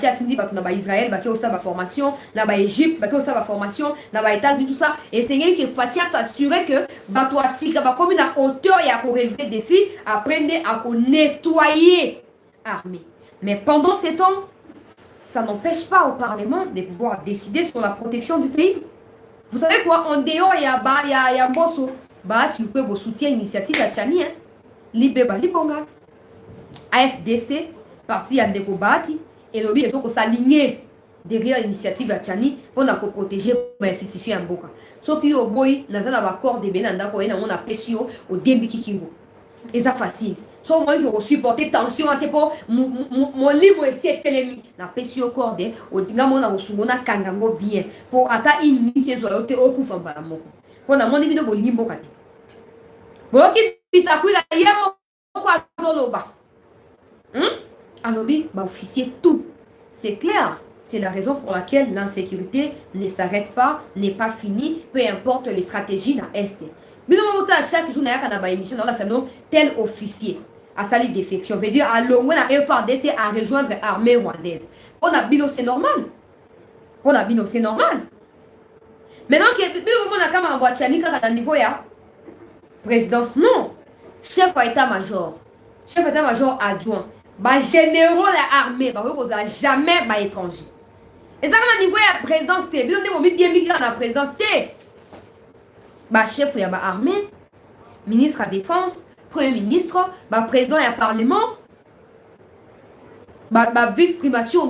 [SPEAKER 1] Israël, qui a formation, Égypte, qui a formation, États-Unis, tout ça. Et c'est qu'il faut s'assurer que comme une hauteur et à relever des défis, apprendre à nettoyer l'armée. Mais pendant ces temps, ça n'empêche pas au Parlement de pouvoir décider sur la protection du pays. Vous savez quoi? En dehors, il y a Mbosso. Tu peux vous soutenir l'initiative à Tchani, hein? Libé Balibonga, AFDC, parti Yandeko Bati, et l'objet est de s'aligner derrière l'initiative à Tchani pour protéger l'institution en Boka. Ce qui est au boy, n'a pas d'accord de Benanda, qu'on a pression au début Kikingo. Et ça facile. Soit moi, il faut supporter tension à tes pots, mon libre est télémi. La pression cordée, au dinamon à Osumona Kangango bien, pour attaquer une minute zoyote au coup en balamoko. Pour la monnaie de Bolimbo. Officier, tout. C'est clair. C'est la raison pour laquelle l'insécurité ne s'arrête pas, n'est pas finie, peu importe les stratégies dans l'Est. Mais non, chaque jour, il y a une émission dans la salon, tel officier à salir défection. Veut dire, à l'ONU, à FARDC à rejoindre l'armée rwandaise. On a bino, c'est normal. C'est normal. Maintenant, on a quand même un boîte à niveau, présidence, non. Chef d'état-major. Chef d'état-major adjoint. Généraux de l'armée. On n'a jamais étranger. Et ça, on a niveau de la présidence. Bien, on a mis la présidence. Chef de l'armée. Ministre de la défense. Premier ministre. Président du parlement. Vice-primature.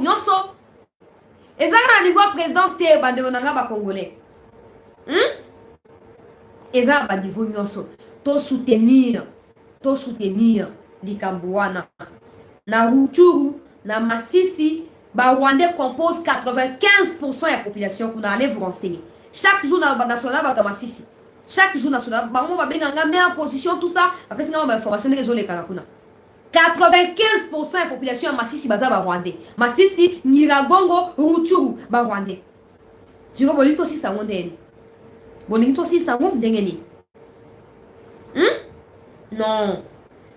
[SPEAKER 1] Et ça, on a niveau de présidence. On a congolais. Et ça, à niveau nyonso, to soutenir les Cambouana. Na Rutshuru, na Masisi, Rwandais compose 95% de la population qu'on allait vous renseigner. Chaque jour dans le national, va Masisi. Chaque jour national, on va bien en position, tout ça. Après, c'est une information de les Kanakuna. 95% de la population à Masisi, Baza, Rwandais. Masisi, Niragongo, Rutshuru, Rwandais. Tu vois, bon, aussi, ça, on est. Bonito si ça vous dengeni. Non.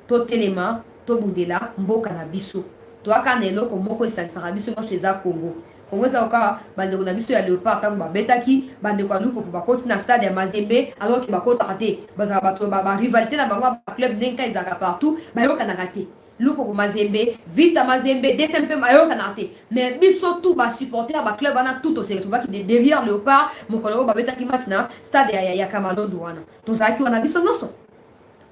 [SPEAKER 1] To telema, to budela, mboka na biso. To akanelo ko moko esansaka biso ngo chez Congo. Congo za oka bande ko na biso ya leopard ka ba betaki, bande ko luko ba koti na stade ya Mazembe alors que ba kota raté. Baza ba to ba rivalité na ba club nenka izaka partout, ba yoka na raté. Lupo Mazembe, Vita Mazembe, DSMP Mayo Kanate. Mais biso tout va supporter ba club ana tout au secteur qui derrière Léopard, mon collègue ba beta ki match na stade ya Kamado Douana. Tout ça qui on a biso noso.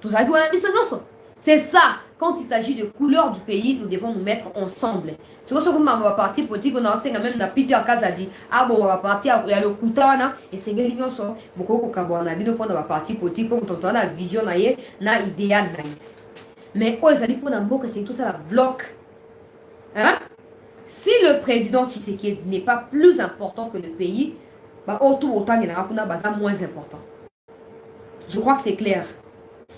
[SPEAKER 1] Tout ça qui on a biso noso. C'est ça. Quand il s'agit de couleurs du pays, nous devons nous mettre ensemble. C'est pour ça que on va partir politique, on a enseigné même dans Peter Kazadi. Ah bon, on va partir, il y a le Koutana, et c'est que l'union sont beaucoup de Kabouana, on a va partir politique, pour qu'on a vision, na idéal. Mais oh, ça dit pour que c'est tout ça la bloque. Hein? Si le président Tshisekedi n'est pas plus important que le pays, bah, autant il y a moins important. Je crois que c'est clair.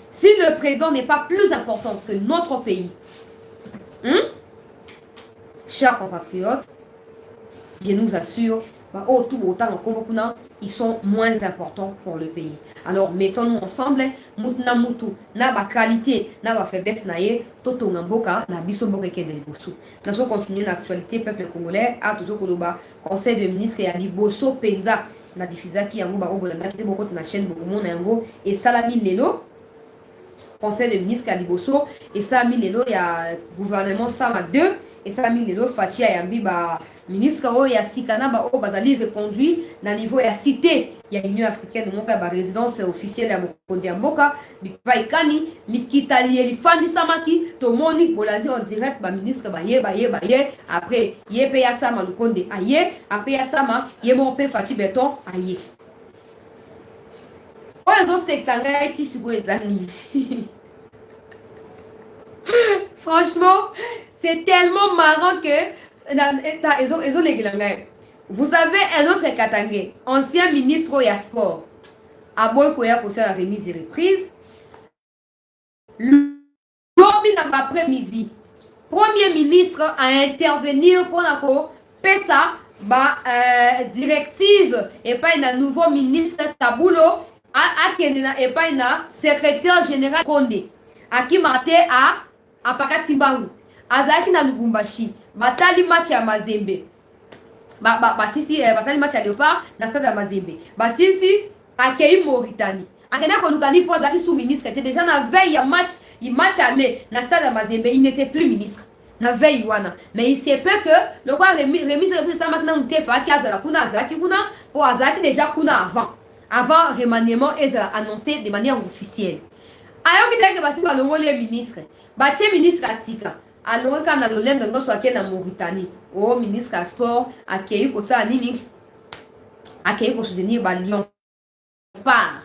[SPEAKER 1] Si le président n'est pas plus important que notre pays, chers compatriotes, je nous assure, ils sont moins importants pour le pays. Alors mettons-nous ensemble, na ba qualité, na ba faiblesse naie, toto ngamboka na biso mboka ke del bosso. Nous allons continuer l'actualité peuple congolais à toujours koloba conseil de ministre ya liboso penza na difizaki yango ba obolanda ki boko na chaîne boko mona yango et salami lelo. Conseil de ministre Kaliboso et ça mis les lots il y a gouvernement Sama 2 et ça mis les lots Fatia Yambi ba ministre o ya Sikana ba o bazali reconduit na niveau ya cité il y a l'Union africaine donc ba résidence officielle ya Mokondi Mboka bipa ikani likitali li fandi samaki to moni bolandi en direct ba ministre ba ye après ye pe ya Sama Lukonde aye après ya Sama ye mon pe Fati Beton aye. Franchement, c'est tellement marrant que vous avez un autre Katangé, ancien ministre du sport, à Boykoya pour la remise et reprise. L'après-midi, premier ministre à intervenir pour la PESA, directive et pas un nouveau ministre Tabulo. Et pas une secrétaire général Condé. Aki mate à Pakatimbangu. Azaki na Lubumbashi. Batali match à Mazembe. Sisi batali match à Léopard na stade à Mazembe. Sisi akei Mauritanie. Akena konukani pour Zaki sous-ministre était déjà na veille ya match aller na stade à Mazembe, il n'était plus ministre. Na veille wana. Mais il sait peu que le roi remise de ça maintenant n'tefa ki azala kuna azaki kuna pour azaki déjà kuna avant remaniement est annoncé de manière officielle. Alors qu'il y a que le ministre, le ministre Asika, alors quand on a l'olène de notre soit en Mauritanie, au ministre sport, accueilli pour ça, nini, accueilli pour soutenir Lyon. Part.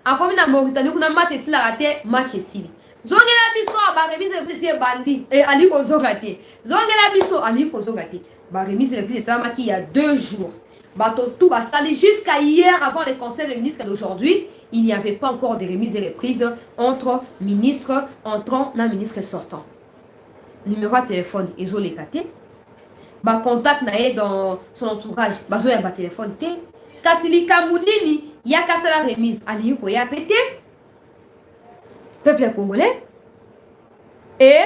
[SPEAKER 1] Après, on a Mauritanie, on a match ici, la raté, match ici. Zongela biso, remise de bandi, et Ali Kozogate. Zongela biso, Ali Kozogate. Remise de ça, il y a 2 jours. Tout va salir jusqu'à hier avant le conseil des ministres d'aujourd'hui. Il n'y avait pas encore de remise et reprise entre ministres entrants et ministres sortants. Numéro de téléphone, ils ont les catés. Contact dans son entourage, ils ont un téléphone. Kassili Kamounini, il y a qu'à la remise. Allez, il y a pété. Peuple congolais. Et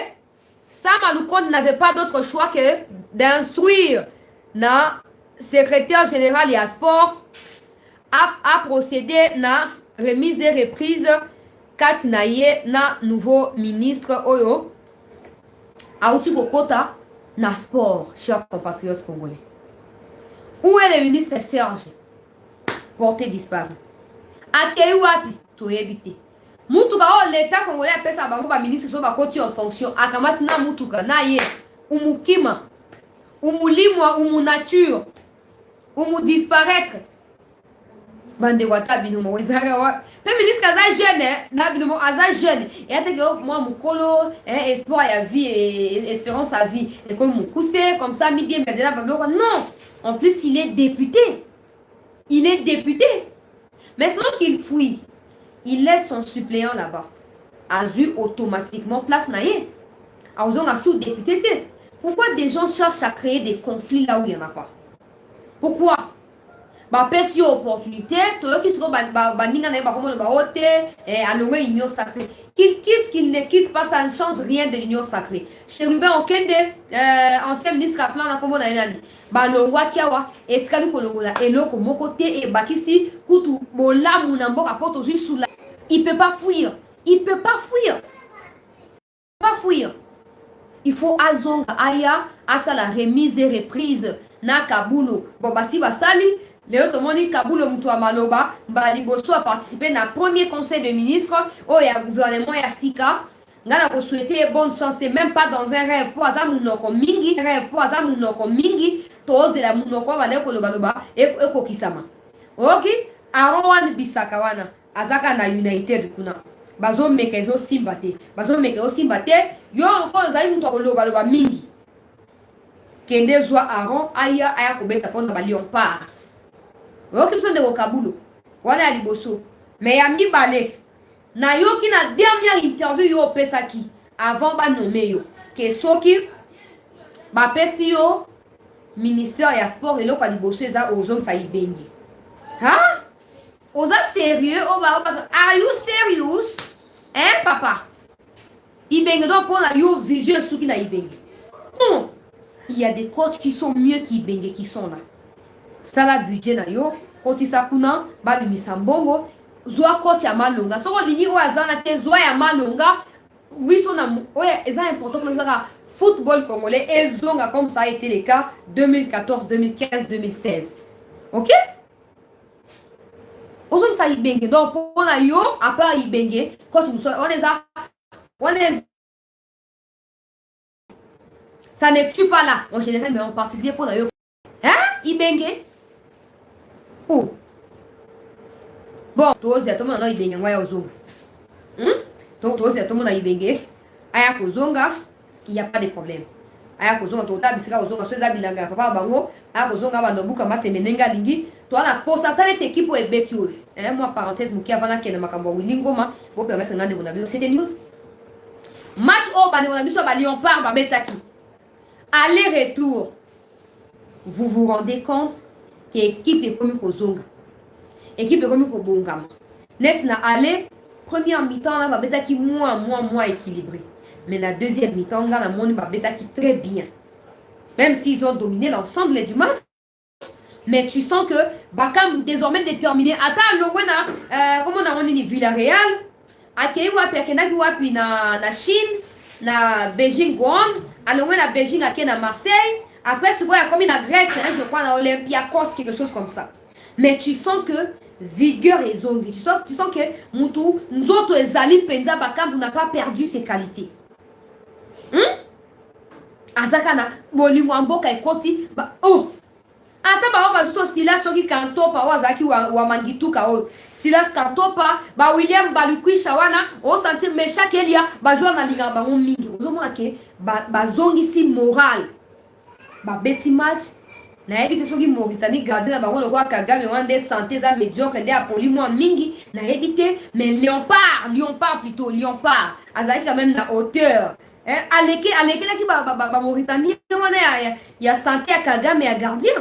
[SPEAKER 1] Sama Lukonde n'avait pas d'autre choix que d'instruire na secrétaire général et sport a procédé na remise et reprise Katinaye na nouveau ministre Oyo Aouti Kokota na sport, chers compatriotes congolais. Où est le ministre Serge? Porté disparu. Akei wapi? Toyebite. Mutuka l'État congolais appelle ça bango ba ministre so ba koti en fonction. Akamati na mutuka na ye. Umukima. Umulimwa, umu nature. Umu disparaître. Bande wata binomo wezara wa. Pe ministre aza jeune na binomo aza jeune. Et ate que moi mukolo espoir ya vie et espérance à vie. Et comme mukuse comme ça midi medela bablo. Non. En plus il est député. Il est député. Maintenant qu'il fouille, il laisse son suppléant là-bas. Azu automatiquement place naïe. Aouzon a sous-député. Pourquoi des gens cherchent à créer des conflits là où il n'y en a pas? Pourquoi? Pesi opportunité, toi qui sont baninga na ba comme ba hote à louer l'union sacrée. Qu'il quitte, qu'il ne quitte pas, ça ne change rien de l'union sacrée. Chez Ruben Okende, ancien ministre à plan na comme on a dit. Balongwa kiawa etikali kolongola eloko mokote et bakisi kutu bola munambo kapoto sous la. Il peut pas fuir. Il peut pas fuir. fuir. Il faut azonga aya asa la remise et reprise na Kabulo. Bon basi basali Léo Tomoni Kabulo Moutoua Maloba Mbali Bosso a participé na premier conseil de ministres au ya gouvernement ya Sika. Ngana ko souhaiter bonne chance, même pas dans un rêve pour aza munoko mingi, toze la munoko bale ko loba eko kisama. Oki Arowan Bisaka wana azaka na United kuna. Bazo meke zo simbate. Yo ko zai munoko loba mingi. Kende zwa Aaron aya kobeta pona ba Léopard. Oki pso de Kabulo. Wana ya liboso. Mais ya mibale. Na yo ki na dernière interview yo pesaki avant ba nommer yo ke soki ba pesi yo ministère ya sport elo kwa liboso eza ozong sa ibengi. Ha? Oza sérieux? Are you serious? Hein papa? Ibengi donc pour la yo visuel souki na ibengi. Non. Il y a des coachs qui sont mieux qu'Ibengi qui sont là. Ça la budget na yo koti sakuna ba bimisambongo. Zoa coach ya malonga. Soko lini o azana te zoa ya malonga. Oui, son amour. Ouais, c'est important que le football congolais et zonga comme ça a été le cas 2014, 2015, 2016. Ok? Ozon ça ibenge. Donc pour la yo, à part ibenge, quand tu nous on est ça ne tue pas là. En général, mais en particulier pour la yo. Hein? Ibenge? Oh. Bon, toi aussi, tout le monde a ibenge, ouais, ozonga. Donc, toi aussi, tout le monde a ibenge. Aya kozonga, il n'y a pas de problème. Aya kozonga, toi, bisika ozonga, soza bilanga, papa bango, aya kozonga, bandobuka, mate menenga lingi. Toi, la pourcentage de l'équipe est bêtio. Moi, parenthèse, mouki avant la kena makambo, lingoma, pour permettre de vous avez c'était news. Match au bani, on a vu sur Léopard, ba betaki. Aller-retour. Vous vous rendez compte que l'équipe est comme kozonga. Équipe est comme kobonga. N'est-ce na aller, première mi-temps, là, ba betaki moins équilibré. Mais la deuxième mi-temps, là, la monde ba betaki très bien. Même s'ils ont dominé l'ensemble du match. Mais tu sens que Bakam désormais déterminé. Attends, comment on a dit Villarreal, Akei wapi Akenaki wapi na Chine, na Beijing Guan, alors na Beijing Aken na Marseille. Après ce il y a comme na Grèce, je crois na Olympiakos, quelque chose comme ça. Mais tu sens que vigueur et zongi. Tu sens que Moutou, nous autres Ezali Penza Bakam n'a pas perdu ses qualités. Azakana, Moliwamboka et Koti, oh. Ata ba bazuto Silas soki kantopa wazaki wa mangituka o Silas kantopa ba William Balukwisha wana o sentir mais chaque elia ba joa na linga ba mingi ozomona ke ba zongi si moral ba beti match na yebi te soki Mauritanie garder na bango lokwa Kagame wande santé za médiocre nde apoli moi mingi na yebi te mais Léopard plutôt azaki quand même na hauteur aleke la ki ba Mauritanie wana ya santé à Kagame et à gardien.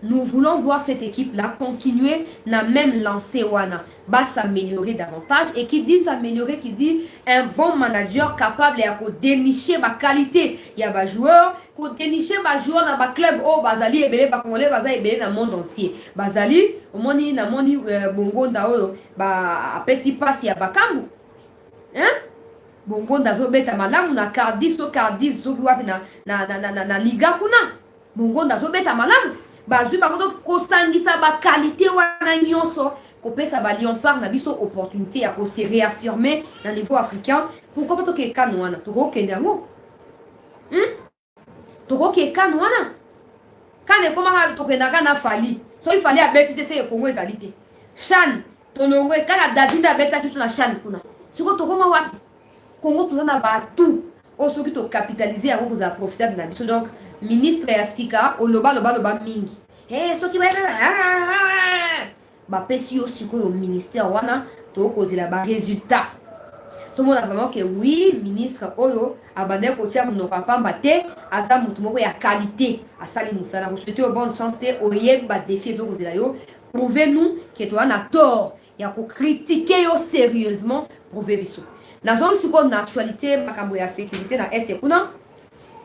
[SPEAKER 1] Nous voulons voir cette équipe-là continuer na même lancée wana, va s'améliorer davantage et qui dit s'améliorer, qui dit un bon manager capable de dénicher ma qualité. Il y a des joueurs qui dénicher ma joueur dans ma club oh bazali et belé ba congolais bazali et belé dans le monde entier. Bazali au moni na moni bongo ndao ba apesi passe ya bakambu. Hein? Bongo ndazo beta malamu na cardis zo wapi na liga kuna. Bongo ndazo beta malamu. Bazui bakoto kosangisa ba qualité wana nyonso kopesa ba Léopard na biso opportunité ya ko se réaffirmer dans le niveau africain. Pourquoi pas toke kanu wana toko kendango toko ke kanu wana kane koma ha tokendaka na fali so il fallait abesite se Congo ezalite Chan tolongwe kaka dadinda beta kitu na Chan kuna siko toko ma wapi Congo tuna ba tout o soki to capitaliser ya ko za profitable na biso. Donc ministre ya Sika oloba mingi soki ba pesi yo siko yo ministère wana to kozela ba résultat. Tout le monde a vraiment que oui ministre oyo abande ko tia no papa mbate aza mutu moko ya qualité asali musala. Vous souhaitez bonne chance te oyeb ba défi zo kozela yo. Prouvez-nous que toi na tort ya ko critiquer yo sérieusement prouvez biso. Na zone siko na actualité makambo ya sécurité na est kuna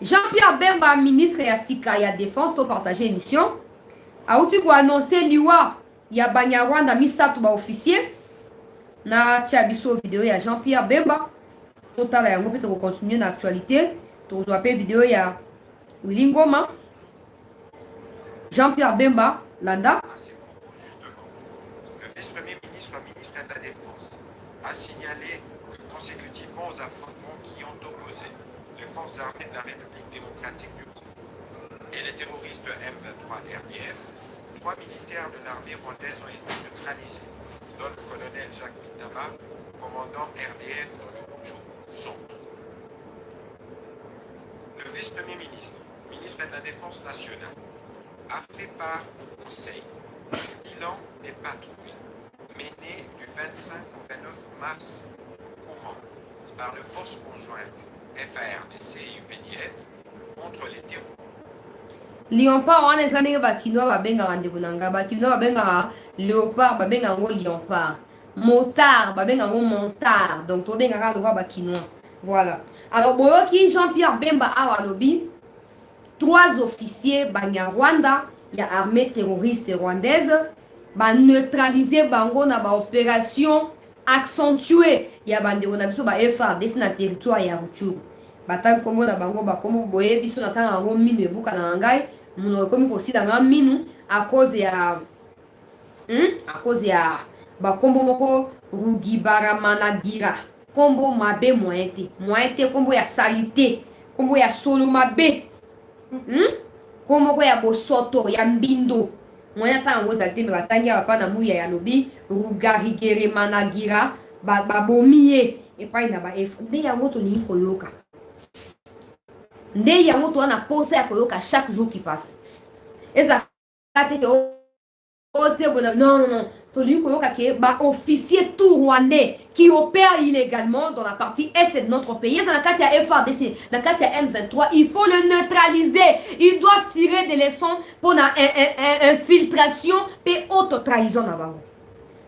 [SPEAKER 1] Jean-Pierre Bemba, ministre ya Sika ya défense, to partager émission. A outi ko annoncer liwa ya Banyarwanda misatu ba officier. Na tia biso vidéo ya Jean-Pierre Bemba. Total yango peut continuer dans l'actualité. Tu as fait vidéo il y a Willy Ngoma, Jean-Pierre Bemba, Landa.
[SPEAKER 3] Le vice-premier ministre, le ministre de la Défense, a signalé consécutivement aux affrontements qui ont opposé les forces armées de la République démocratique du Congo et les terroristes M23 RDF, 3 militaires de l'armée rwandaise ont été neutralisés, dont le colonel Jacques Mitaba, commandant RDF Centre. Le vice-premier ministre, ministre de la Défense nationale, a fait part au Conseil du bilan des patrouilles menées du 25 au 29 mars courant par les forces conjointes FARDC et UPDF contre les terroristes.
[SPEAKER 1] Léopard wana eza ndenge bakinois babengaka ndeko na ngai bakinois babengaka léopard babengaka yango léopard motard babengaka yango montard donc tobengaka lokwa bakinois voilà. Alors boyoki Jean-Pierre Bemba awa alobi 3 officiers banyarwanda ya armée terroriste rwandaise baneutralize bango na baopération accentuée ya bandeko na biso ba FARDC na territoire ya Rutshuru batang kombo na bango bakombo boye biso na tanga yango minu ebuka na ngai muno komi kosila nga minu à cause ya bakombo moko Rugibaramanagira kombo mabe moyen te kombo ya salite kombo ya solo mabe kombo moko ya bosoto ya mbindo moyen ta yango salite me batangi ya bapa na muya ya lobi Rugibaramanagira babomi ye epai na ba nde yango tolingi koyoka nde yango towana posa ya koyoka chaque jour qui passe eza kate ke ote bona non tolingi koyoka ke ba officier tout rwandais qui opère illégalement dans la partie est de notre pays dans la carte ya FARDC la carte ya M23 il faut le neutraliser ils doivent tirer des leçons pour la infiltration et auto-trahison na bango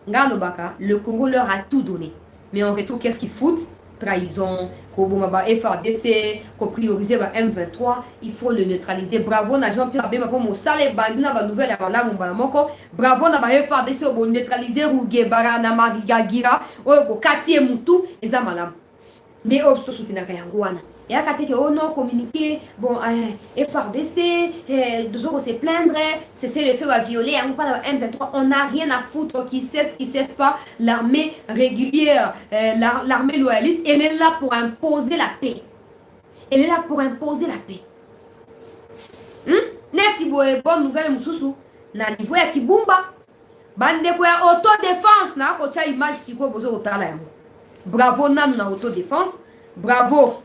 [SPEAKER 1] ngalo baka le Congo leur a tout donné mais en retour qu'est-ce qu'ils foutent trahison koboma ba FARDC ko prioriser ba M23 il faut le neutraliser bravo na Jean-Pierre Bemba pour mosala bandi na ba nouvelle ya malamu mbala moko bravo na ba FARDC bo neutraliser Rugibaramanagira oyo bo katie mutu eza malamu mais osto soutenaka yango wana et à côté que oh non communiquer bon FARDC deux autres se plaindre c'est le fait va violer on pas M23 on n'a rien à foutre qui cesse pas l'armée régulière l'armée loyaliste elle est là pour imposer la paix neti boye bonne nouvelle mususu na niveau ya Kibumba bandeko ya autodéfense na kocha image siko bozo kotala yango bravo nanu na autodéfense bravo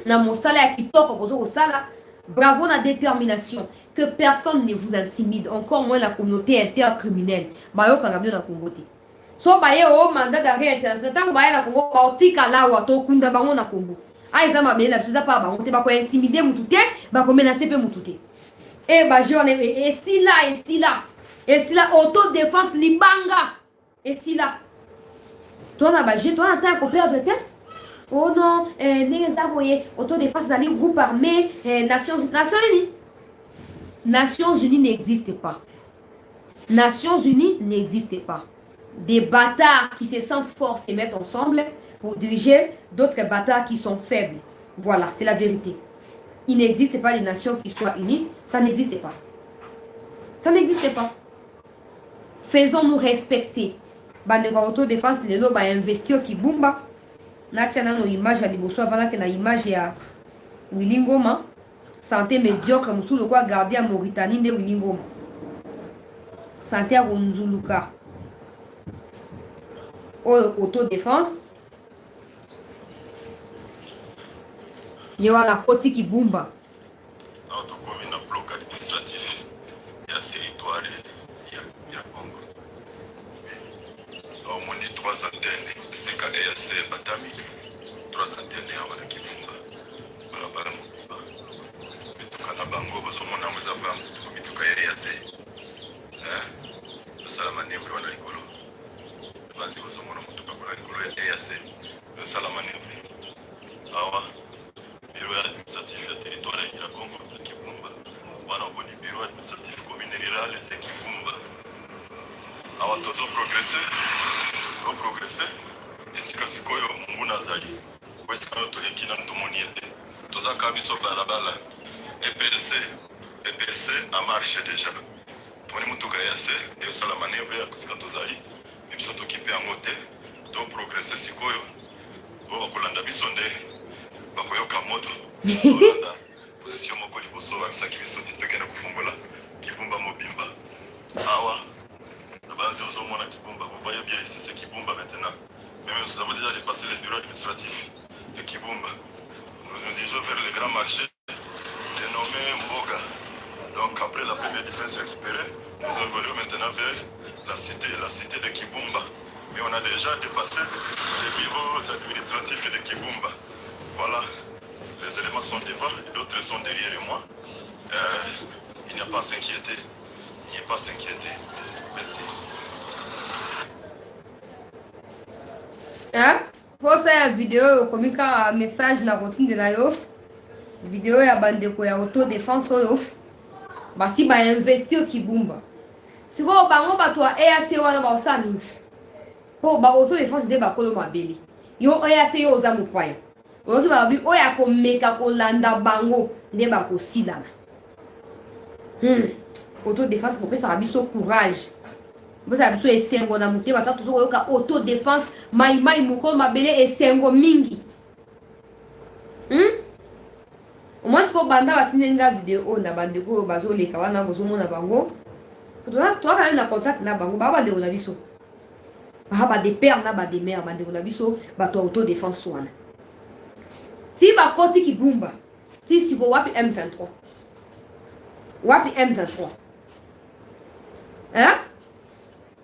[SPEAKER 1] na mosala ya kitoko bozo kosala bravo na détermination que personne ne vous intimide encore moins la communauté intercriminelle bayokanga bino na Congo te so baye o mandat d'arrêt international tango baye na Congo baotika lawa tokunda bango na Congo aiza mabele na biso pa bango te bako intimider mutu te bako menacer pe mutu te e ba jeune et si là autodéfense libanga et si là toi na ba je toi na ta ko perdre te oh non ndenge eza boye autodéfense ezali groupe armé Nations Unies n'existe pas. Nations Unies n'existe pas. Des bâtards qui se sentent forts se mettent ensemble pour diriger d'autres bâtards qui sont faibles. Voilà, c'est la vérité. Il n'existe pas des nations qui soient unies. Ça n'existe pas. Ça n'existe pas. Faisons-nous respecter. Bandeko autodéfense, les gens investir qui Kibumba. Natia na no image ya liboso avant que na image ya Willy Ngoma santé médiocre musu lokwa gardien Mauritanie nde Willy Ngoma santé ya Nzuluka autodéfense yewa la koti Kibumba
[SPEAKER 3] autocommune na bloc administratif ya territoire ya Congo au moins 3 antennes CKEAC Batami 3 antennes ya wana Kibumba barabara muba kana bango bosomona mwe za bango mituka ya EAC sala manevre wana likolo basi bosomona mutuka kuna likolo ya EAC sala manevre awa bureau administratif ya territoire ya Congo ya Kibumba wana boni bureau administratif commune rurale ya Kibumba awa tozo progresser
[SPEAKER 4] esika sikoyo munguna azali esika oyo toyeki nanu tomoni ete tozaka biso balabala EPLC en marche déjà tomoni mutuka ya se eyosala manevre ya esika tozali me biso tokipe yango te toprogresse sikoyo oyo bakolanda biso nde bakoyoka moto kolanda position moko liboso babisaki biso te tokende kofungola Kibumba mobimba awa base ozomona Kibumba, vous voyez bien ici c'est Kibumba maintenant. Mais nous avons déjà dépassé les bureaux administratifs de Kibumba. Nous nous dirigeons vers le grand marché dénommé Mboga. Donc après la première défense récupérée, nous évoluons maintenant vers la cité de Kibumba. Mais on a déjà dépassé les bureaux administratifs de Kibumba. Voilà, les éléments sont devant et d'autres sont derrière moi. Il n'y a pas à s'inquiéter. Il n'y a pas à s'inquiéter. Merci.
[SPEAKER 1] Posa ya video komika message na routine de na yo video ya bandeko ya autodéfense oyo basi ba investir Kibumba siko bango bato ya EAC wana ba osani po ba autodéfense de bakolo mabele yo EAC yo oza mokwaya oyoki babi oyo akomeka kolanda bango nde bakosilana autodéfense kopesaka biso courage bosa biso esengo na mutema tatu zo yoka autodéfense mai mukolo mabele esengo mingi au moins ko banda batinenga video na bandeko bazo leka wana bozo mona bango toi quand même na contact na bango ba bandeko na biso ba de père na ba de mère bandeko na biso ba to autodéfense wana ti ba koti Kibumba ti siko wapi M23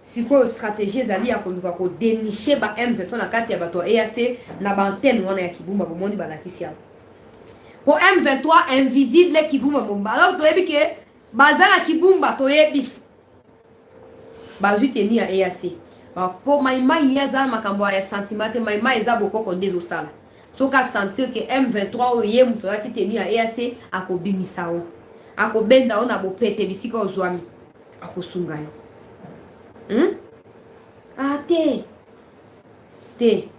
[SPEAKER 1] sikoyo stratégie ezali ya koluka kodéniche ba M23 na kati ya bato ya EAC na baantenne wana ya Kibumba bomoni balakisi yango po M23 invisible Kibumba bomba alors toyebi ke baza na Kibumba toyebi bazwi teni ya EAC po maimai eza makambo ya sentiment te maimai eza bokoko nde ezosala soka sentir ke M23 oyo ye moto alati teni ya EAC akobimisa o akobenda o na bopete bisika ozwami akosunga yo te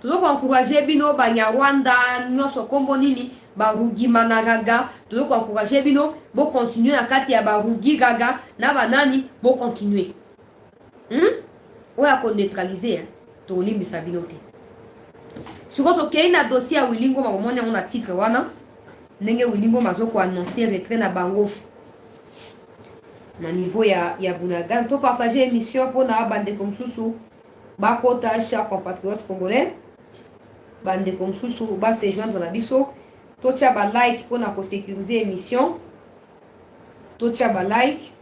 [SPEAKER 1] tozoko encourager bino Banyarwanda nyonso kombo nini barugima na gaga tozoko encourager bino bo continuer na kati ya barugi gaga na banani bo continuer oya ko neutraliser tolimbisa bino te siko tokei na dossier ya Willy Ngoma momoni yango na titre wana ndenge Willy Ngoma azoko annoncer retrait na bango na niveau ya Bunagana to partager émission pour na bande comme sousou ba kota chers compatriotes congolais bande comme sousou ba se joindre na biso to tia ba like pour na ko sécuriser émission to tia ba like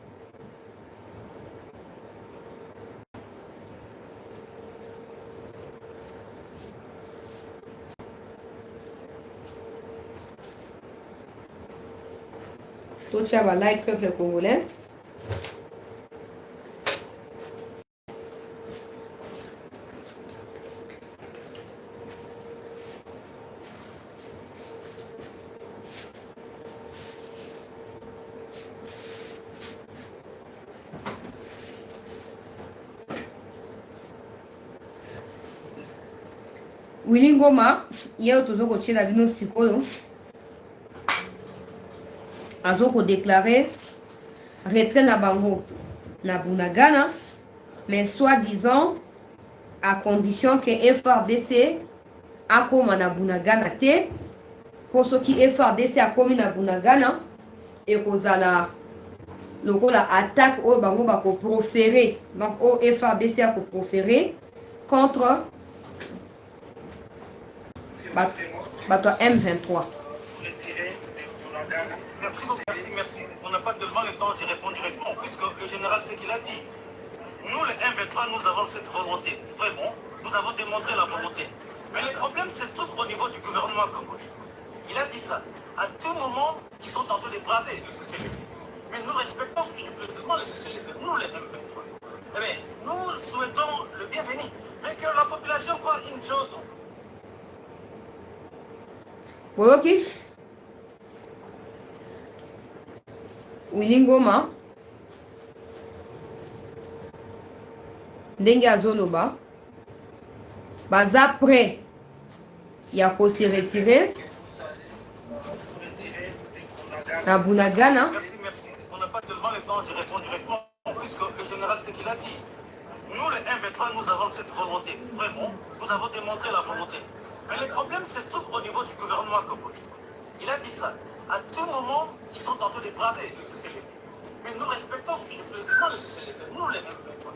[SPEAKER 1] peuple congolais. Willy Ngoma yeo tozoko tshela bino sikoyo azoko déclarer retrait na bango na Bunagana mais soi-disant à condition que FRDC akoma na Bunagana te pour ceux qui FRDC akomi na Bunagana et kozala lokola attaque au bango bako proférer donc au FRDC a proférer contre bato M23.
[SPEAKER 2] Merci. On n'a pas tellement le temps, j'ai répondu, puisque le général, c'est qu'il a dit. Nous, les M23, nous avons cette volonté. Vraiment, nous avons démontré la volonté. Mais le problème, c'est tout au niveau du gouvernement congolais. Il a dit ça. À tout moment, ils sont en train de braver le socialisme. Mais nous respectons scrupuleusement le socialisme, nous, les M23. Eh bien, nous souhaitons le bienvenu. Mais que la population voit une chose.
[SPEAKER 1] Ok. Willy Ngoma ndenge azoloba baza prêt. Il y a qu'à se retirer. À Bunagana.
[SPEAKER 2] Merci. On n'a pas tellement le temps, je réponds directement, puisque le général, c'est ce qu'il a dit. Nous, les M23, nous avons cette volonté. Vraiment, nous avons démontré la volonté. Mais le problème, c'est tout au niveau du gouvernement congolais. Il a dit ça. À tout moment, ils sont en train de braver le cessez-le-feu. Mais nous respectons exclusivement le cessez-le-feu. Nous, les M23.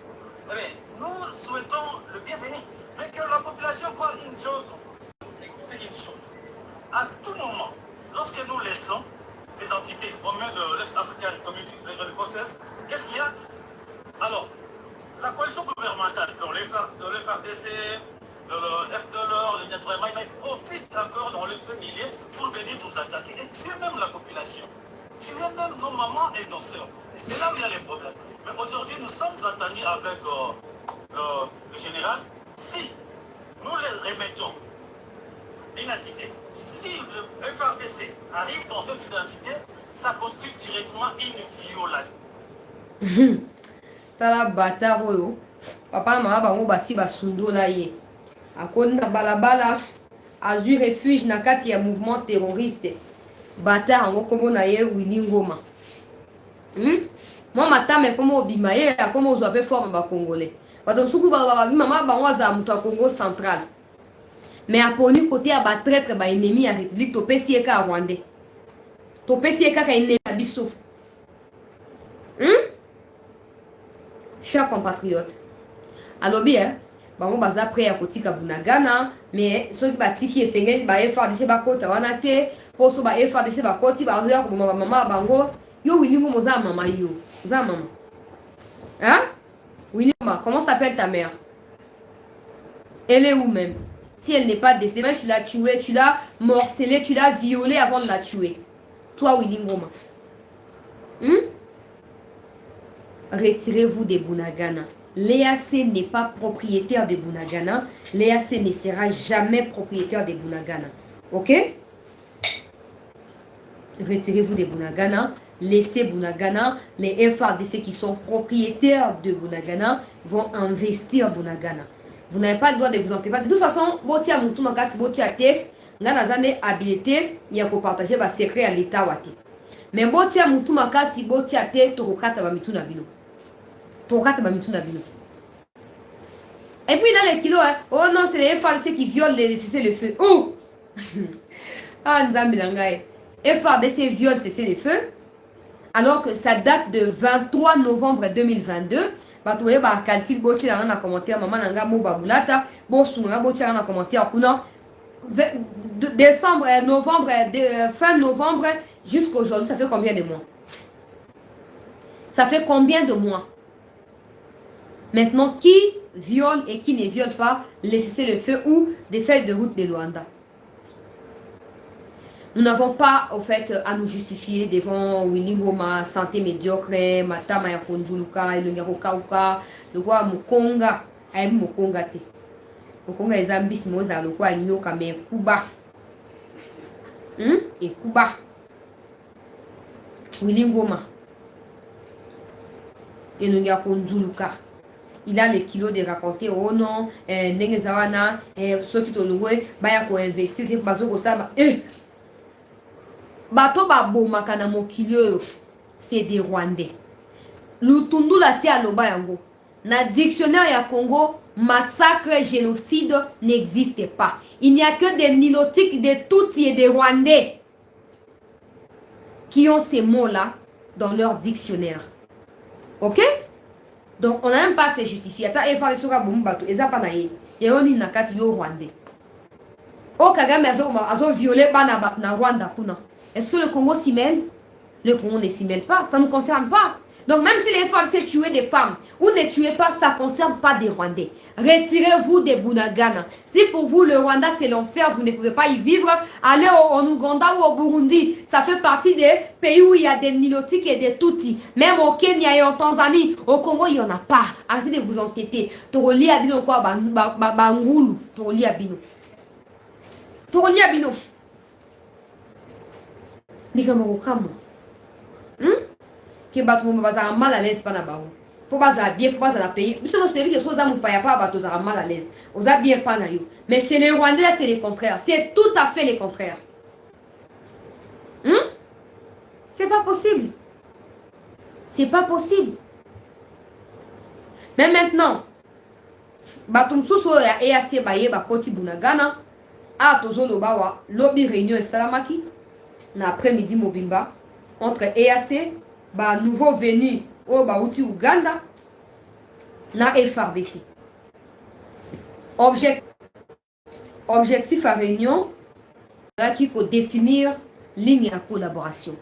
[SPEAKER 2] Mais nous souhaitons le bienvenu. Mais que la population voit une chose. Écoutez une chose. À tout moment, lorsque nous laissons les entités au milieu de l'Est African Community Regional Process, qu'est-ce qu'il y a? Alors, la coalition gouvernementale, dans le FRDC, le FDLR, le Niatroema, ils profitent encore dans le feu millier pour venir nous attaquer et tuer même la population. Tuer même nos mamans et nos sœurs. Et c'est là où il y a les problèmes. Mais aujourd'hui, nous sommes entendus avec le général. Si nous les remettons une entité, si le FRDC arrive dans cette identité, ça constitue directement une violation.
[SPEAKER 1] Tala bata oyo papa mama bango basi basundola ye akona balabala azui refuge na kati ya mouvement terroriste bata yango kombo na ye Willy Ngoma. Moi matame komo obima ye akomo ozwa pe forme ba congolais bato suku ba mama bango aza muto ya Congo central mais aponi côté ya ba traître ba ennemi ya république to pesi ye ka rwandais to pesi ye ka ennemi ya biso. Chers compatriotes, alors bien, bango baza prêt à kotika Bunagana, mais ceux qui batiki esengeli ba FARDC ba kota wana te, poso ba FARDC ba koti ba zoya ko mama bango, yo Willy Ngoma za mama yo, za mama. Hein? Willy Ngoma, comment s'appelle ta mère? Elle est où même? Si elle n'est pas décédée, tu l'as tuée, tu l'as morcelée, tu l'as violée avant de la tuer. Toi Willy Ngoma. Retirez-vous de Bunagana. L'EAC n'est pas propriétaire de Bunagana. L'EAC ne sera jamais propriétaire de Bunagana. Ok? Retirez-vous de Bunagana. Laissez Bunagana. Les FARDC qui sont propriétaires de Bunagana vont investir Bunagana. Vous n'avez pas le droit de vous entrer. De toute façon, Botia Moutou Makasi Botia Tek, Nganazane habilité, il y a pour partager vos secrets à l'État Wati. Mais Botia Moutou Makasi Botia Tek, Torokata Bamitou Nabino. Et puis là les kilos, hein. Oh non, c'est les FARDC qui violent les cessez-le-feu. Oh. Ah, Nzambilangaï. FARDC viole cessez-le-feu. Alors que ça date de 23 novembre 2022. Bah, tu vois, bah, calcul, bochi dans un commentaire, maman nanga mo babulata, bosunga bochi dans un commentaire, kuna. Décembre, novembre, fin novembre, jusqu'aujourd'hui, ça fait combien de mois? Ça fait combien de mois? Maintenant, qui viole et qui ne viole pas les cessez-le-feu ou des feuilles de route de Luanda? Nous n'avons pas, au fait, à nous justifier devant Willy Ngoma, santé médiocre, Matama ya Konjuluka, Ilongarokauka, le roi Mukonga, Aïe Mukonga te. Mukonga est ambis moza, le roi Nyoka, mais Kuba. Et Kuba. Willy Ngoma. Ilongarokauka. Il a les kilos de raconter, oh non, Nengezawana, ceux qui t'ont loué, Baya ko investir, Bazo Kosama, Bato Babo Makana Mokilio, c'est des Rwandais. Lutundu la si aloba yango. Na dictionnaire ya Congo, massacre, génocide n'existe pas. Il n'y a que des nilotiques, des Tutsis et des Rwandais qui ont ces mots-là dans leur dictionnaire. Ok? Donc, on n'a même pas à se justifier. Ata efa lesoka bumbato, eza pa na ye. Yoni nakati yo Rwandais. O Kagame azo violé bana bat na Rwanda kuna. Est-ce que le Congo s'y mêle? Le Congo ne s'y mêle pas, ça ne nous concerne pas. Donc même si les femmes tuent des femmes ou ne tuez pas, ça ne concerne pas des Rwandais. Retirez-vous des Bunagana. Si pour vous le Rwanda c'est l'enfer, vous ne pouvez pas y vivre, allez en Ouganda ou au Burundi. Ça fait partie des pays où il y a des Nilotiques et des Tutsis. Même au Kenya et en Tanzanie, au Congo il n'y en a pas. Arrêtez de vous entêter. Toroli abino quoi, bangulu. Toroli abino. Toroli abino. Nikamokamo. Que battre mon bazar mal à l'aise pas là-bas. faut pas bien, faut pas la payer. Nous sommes celui qui sont dans mon paya pas, vous aurez mal à l'aise. Vous avez bien pas naïf. Mais chez les Rwandais, c'est le contraire. C'est tout à fait le contraire. C'est pas possible. C'est pas possible. Mais maintenant, batum suso ya EAC baye bakoti bunagana. Ah, tozo lobawa, lobby réunion salamaki. Na après-midi mobimba entre EAC, ba nouveau venu au Bauti Uganda, na FRDC. Objectif à réunion, qui faut définir ligne à collaboration.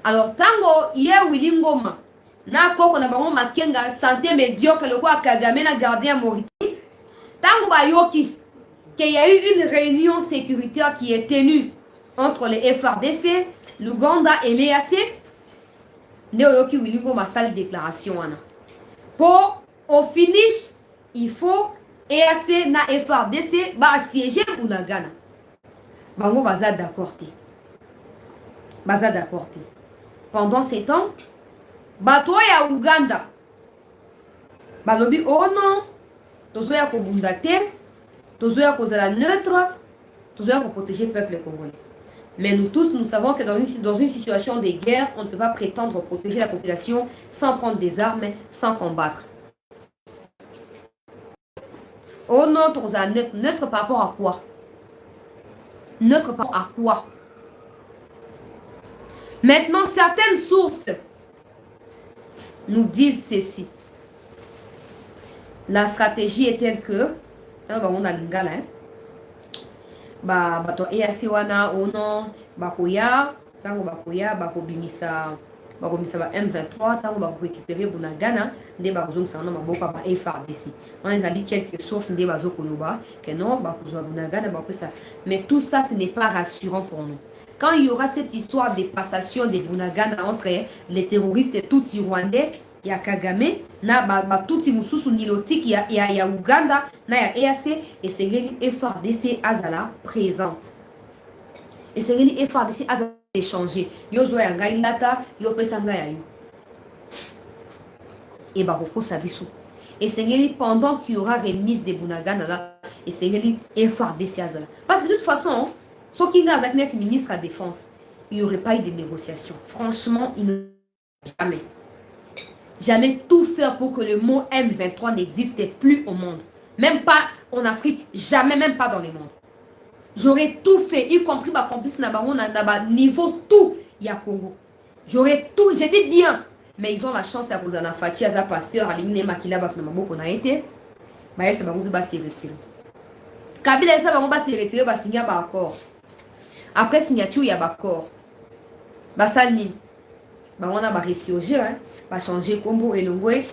[SPEAKER 1] Alors, tango, hier, Willingoma, na koko na bango makenga santé médiocre, le quoi Kagame na gardien Moriki, tango bayoki, qu'il y a eu une réunion sécuritaire qui est tenue entre les FRDC, l'Ouganda et l'EAC, Neoyoki Willingoma salle déclaration. Pour au finish, il faut EAC na FRDC ba siéger Bunagana. Bango baza d'accord. Baza d'accord. Pendant ces temps, bato ya Uganda. Balobi oh non, tozoya ko bundate, tozoya ko zala neutre, tozoya ko protéger le peuple congolais. Mais nous tous, nous savons que dans une situation de guerre, on ne peut pas prétendre protéger la population sans prendre des armes, sans combattre. Oh non, tozoya neutre par rapport à quoi? Neutre par rapport à quoi? Maintenant, certaines sources nous disent ceci. La stratégie est telle que, on a l'ingala, bato EAC wana ono bakoya tango bakoya bakobimisa ba M23 tango bakorécupérer Bunagana nde bakozongisa na maboka ba FRDC. On a dit quelques sources nde bazokoloba que non bakozwa Bunagana bakopesa. Mais tout ça, ce n'est pas rassurant pour nous. Quand il y aura cette histoire de passation de Bunagana entre les terroristes et tout Rwandais, il y a Kagame, na tuti mususu nilotik ya Uganda, na ya EAC, et c'est que FRDC azala présente. Et c'est que FRDC azala échangé. Yo zo ya ngai lata, yo pesa ngai ya yo. Et baroko sabisu. Et c'est que pendant qu'il y aura remise de Bunagana là, et c'est que FRDC azala. Parce que de toute façon, ce qui n'a pas été ministre à la Défense, il n'y aurait pas eu de négociation. Franchement, il ne jamais. J'allais tout faire pour que le mot M23 n'existe plus au monde. Même pas en Afrique, jamais, même pas dans le monde. J'aurais tout fait, y compris ma complice na niveau tout, il y a Congo. J'aurais tout, j'ai dit bien. Mais ils ont la chance à cause d'un Fati, à pasteur, à l'éminer Makila Baknamabo qu'on a été. Bah, elle s'est retirée. Kabila, elle s'est retirée, bah, signer un accord. Après signature, il y a un accord. Bah, ça n'y. Bah, on a ressurgir, va changer combo et le way.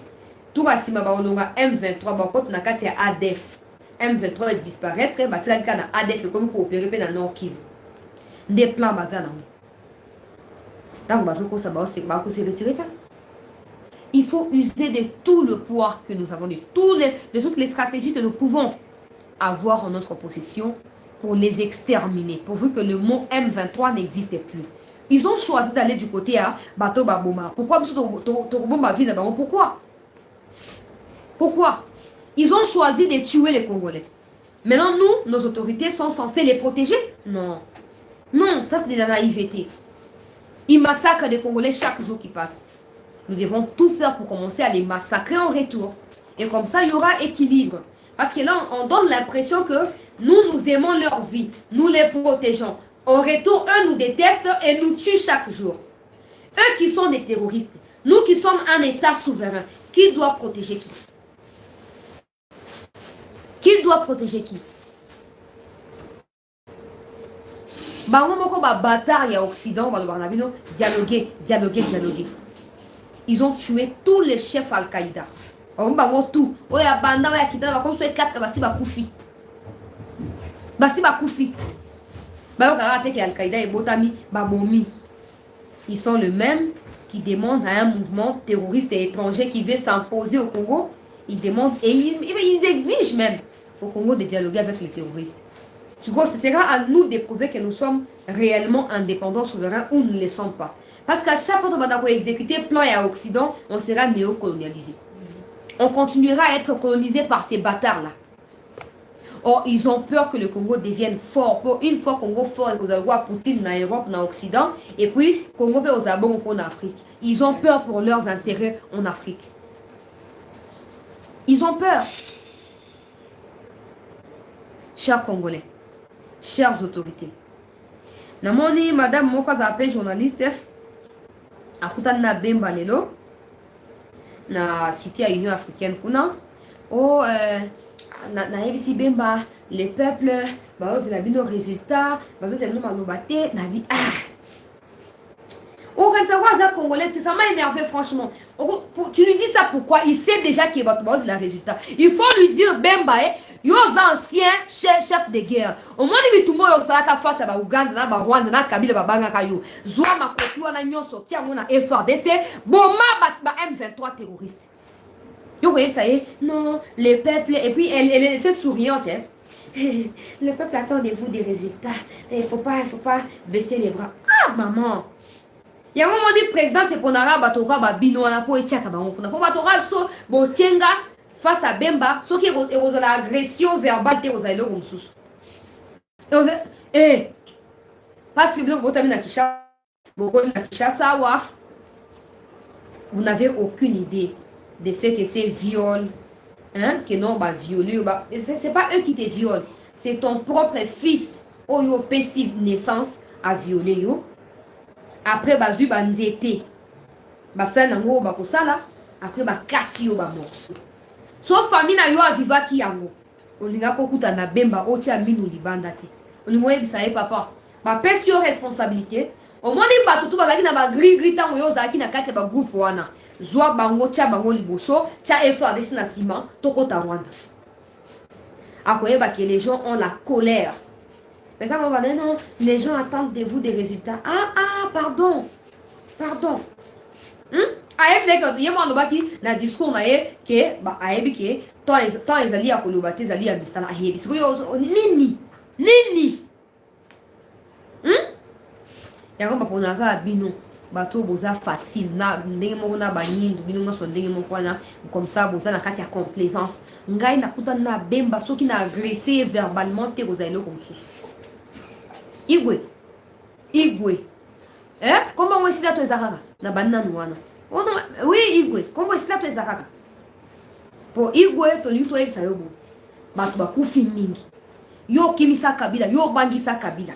[SPEAKER 1] Tout à cima, on a M23, bah, quand on a 4 ADF. M23 va disparaître, bah, tu as ADF comme pour opérer dans le Nord Kivu. Des plans bazar. Donc, bah, ça va se retirer. Il faut user de tout le poids que nous avons, de toutes les stratégies que nous pouvons avoir en notre possession pour les exterminer, pourvu que le mot M23 n'existe plus. Ils ont choisi d'aller du côté à Bato Baboma. Pourquoi? Pourquoi? Ils ont choisi de tuer les Congolais. Maintenant, nous, nos autorités sont censées les protéger? Non. Non, ça c'est de la naïveté. Ils massacrent des Congolais chaque jour qui passe. Nous devons tout faire pour commencer à les massacrer en retour. Et comme ça, il y aura équilibre. Parce que là, on donne l'impression que nous aimons leur vie. Nous les protégeons. En retour, eux nous détestent et nous tuent chaque jour. Eux qui sont des terroristes. Nous qui sommes un État souverain. Qui doit protéger qui? Qui doit protéger qui? Bataille à Occident, dialoguer. Ils ont tué tous les chefs Al-Qaïda. Tout. Ils sont les mêmes qui demandent à un mouvement terroriste et étranger qui veut s'imposer au Congo. Ils demandent et ils exigent même au Congo de dialoguer avec les terroristes. Ce sera à nous de prouver que nous sommes réellement indépendants, souverains ou nous ne le sommes pas. Parce qu'à chaque fois qu'on va exécuter plan et à Occident, on sera néocolonialisé. On continuera à être colonisé par ces bâtards-là. Or, ils ont peur que le Congo devienne fort. Pour une fois Congo fort, vous allez voir Poutine en Europe, en Occident, et puis Congo peut aux abons en Afrique. Ils ont peur pour leurs intérêts en Afrique. Ils ont peur. Chers Congolais, chères autorités, namoni madame Moka appelé journaliste, akuta na bemba lelo, na cité à Union africaine kuna, oh na yebisi bemba, les peuples, bah ils ont nos résultats, bah ils ont malobate, nabi oh quand ça voit ça congolais, ça m'a énervé franchement. Tu lui dis ça pourquoi? Il sait déjà qu'il va te le résultat. Il faut lui dire bemba yo ancien chef de guerre. Au moins il tout monde ça ka face à Ouganda na Rwanda na Kabila babanga kayo. Zwa makoti wana nyoso tia mona FRDC, boma ba M23 terroristes. Yo voyez ça non, les peuples et puis elle était souriante hein. Le peuple attend de vous des résultats. Il faut pas baisser les bras. Ah maman. Il y a un moment dit président c'est pour nara batoka ba bino na po etiaka ba on pour batoka so bo tienga face à Bemba, ce qui est l'agression verbale, c'est aux aïlos comme sous. Eh, parce que vous n'avez aucune idée de ce que c'est viol, hein, que non, bah violé, bah, c'est pas eux qui te violent, c'est ton propre fils, au yo passive naissance à violer yo. Après bah vu bah ndété, bah ça nango bah pour ça là, après bah kati yo bah morceau. So famille na yo aviva ki yango. Olinga kokuta na bemba otia minu libanda te. Olingo yebisa papa. Ba pesi yo responsabilité. Au moins ni batutu bazaki na ba gris tango yo zaki na kati ba groupe wana. Zwa bango tia bango liboso, tia effort desi na ciment, tokota Rwanda. Akoyeba que les gens ont la colère. Mais quand on va dire non, les gens attendent de vous des résultats. Ah, pardon. Aïe, d'accord, il y a un baki na discours nae que bah aïe que tant ils allaient à kolobate, ils allaient à disala aïe. C'est quoi nini. Y'a comme pour naka bino bateau boza facile na ndenge moko na banyindu bino na sondenge moko na comme ça boza na kati ya complaisance. Ngai na kuta na bemba soki na agresser verbalement te bozailo comme ça. Igwe. Comment on essaie de ezakaka na banana wana. Oh non, oui, Igwe. Comment est-ce que tu es à Kaka? Pour Igwe, tu lui fais ça, yobo. Batu kufi mingi. Yo kimisa Kabila, yo bangisa Kabila.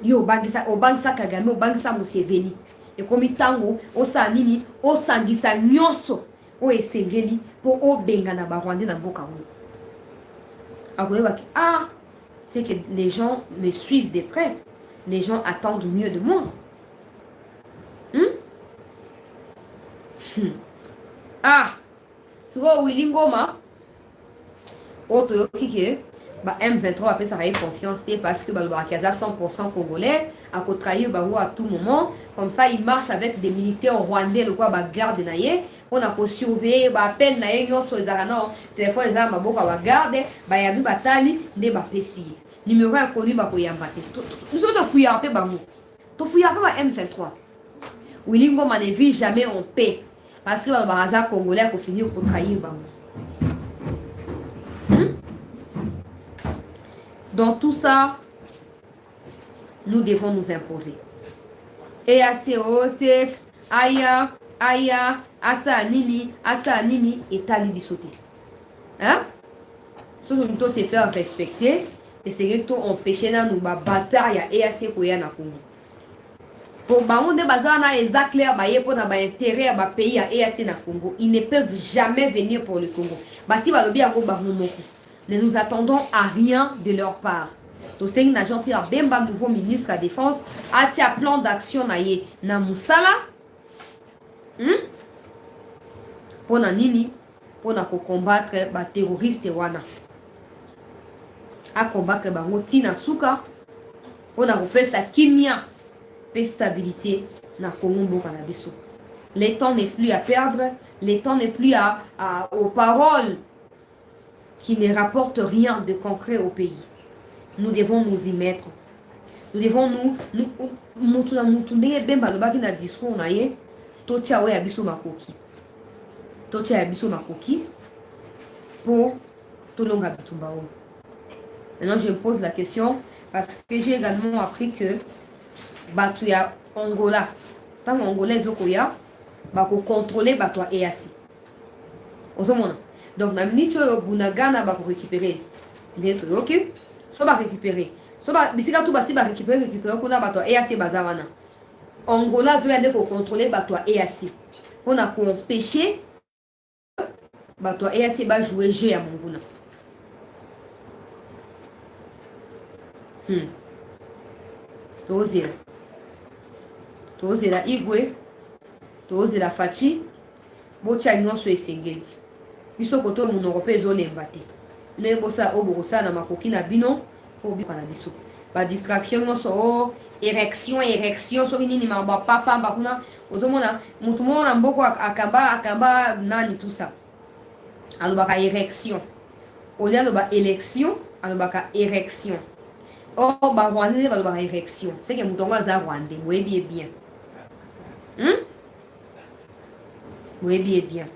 [SPEAKER 1] Yo bangisa, o bangisa Kagame, o bangisa Museveni. Et comme tango, o sanini, o sangisa nyonso, o esengeli, pour o benga na barwande na boka wu. Ah, c'est que les gens me suivent de près. Les gens attendent mieux de moi. Ah, c'est quoi Willingoma? Autre qui bah M23 après ça a confiance parce que bah 100% congolais à côté trahir bah à tout moment comme ça il marche avec des militaires rwandais le quoi bah garde naie on a pour surveiller bah appel naie nyo so ezana téléphone ezana maboka bah garde bah ya bi batali nde ba pesi numéro inconnu bah koyamba te tout ça to fouiller après bah to fouiller après bah M23 Willingoma ne vit jamais en paix. Parce que le baraza congolais a fini pour trahir. Dans tout ça, nous devons nous imposer. Et à Seotek, Aya, Asa Nini, et Talibisote. Hein? Ce que nous se faire respecter, et c'est que nous empêcher nous bataille et à Sekoya na Congo. Pour Baounde Bazana et Zakler Baye pour intérêt à pays à EAC na Congo, ils ne peuvent jamais venir pour le Congo. Basi Balobi a ne nous attendons à rien de leur part. Donc c'est une agent qui a Bemba nouveau ministre de la Défense, a tia plan d'action naie na Moussala. Pour na nini pour na combattre les terroristes wana. A combattre bango tina suka pour na faire sa kimia. Stabilité na Congo Canabiso. Le temps n'est plus à perdre, le temps n'est plus aux paroles qui ne rapportent rien de concret au pays. Nous devons nous y mettre. Nous devons nous discours naie to tia we abiso makoki. totia biso makoki pour tolonga bitumbao. Maintenant, je me pose la question parce que j'ai également appris que Batuya Angola, tant Angolais Zokoya, bako contrôler Batuya EAC. Donc, na minute Bunagana bako récupérer. Ok? So ba récupérer. So ba bisika tout basi ba récupérer kuna Batuya EAC bazawana. Angola Zoya de ko contrôler Batuya EAC. On a empêché Batuya EAC ba jouer jeu à Monguna. Tozela Igwe, tozela Fachi, bocha nyonso esengeli. Biso koto mon européen zolemba te. Ne bosa obosa na makoki na bino po bi na biso. Ba distraction nyonso érection so nini mamba papa bakuna ozomona mutu mona mboko akamba nani tout ça. Alobaka érection. Olia loba élection, alobaka érection. Oh, bah, Rwandais, va avoir érection. C'est que mon à Rwandais, oui, bien. Oui, bien.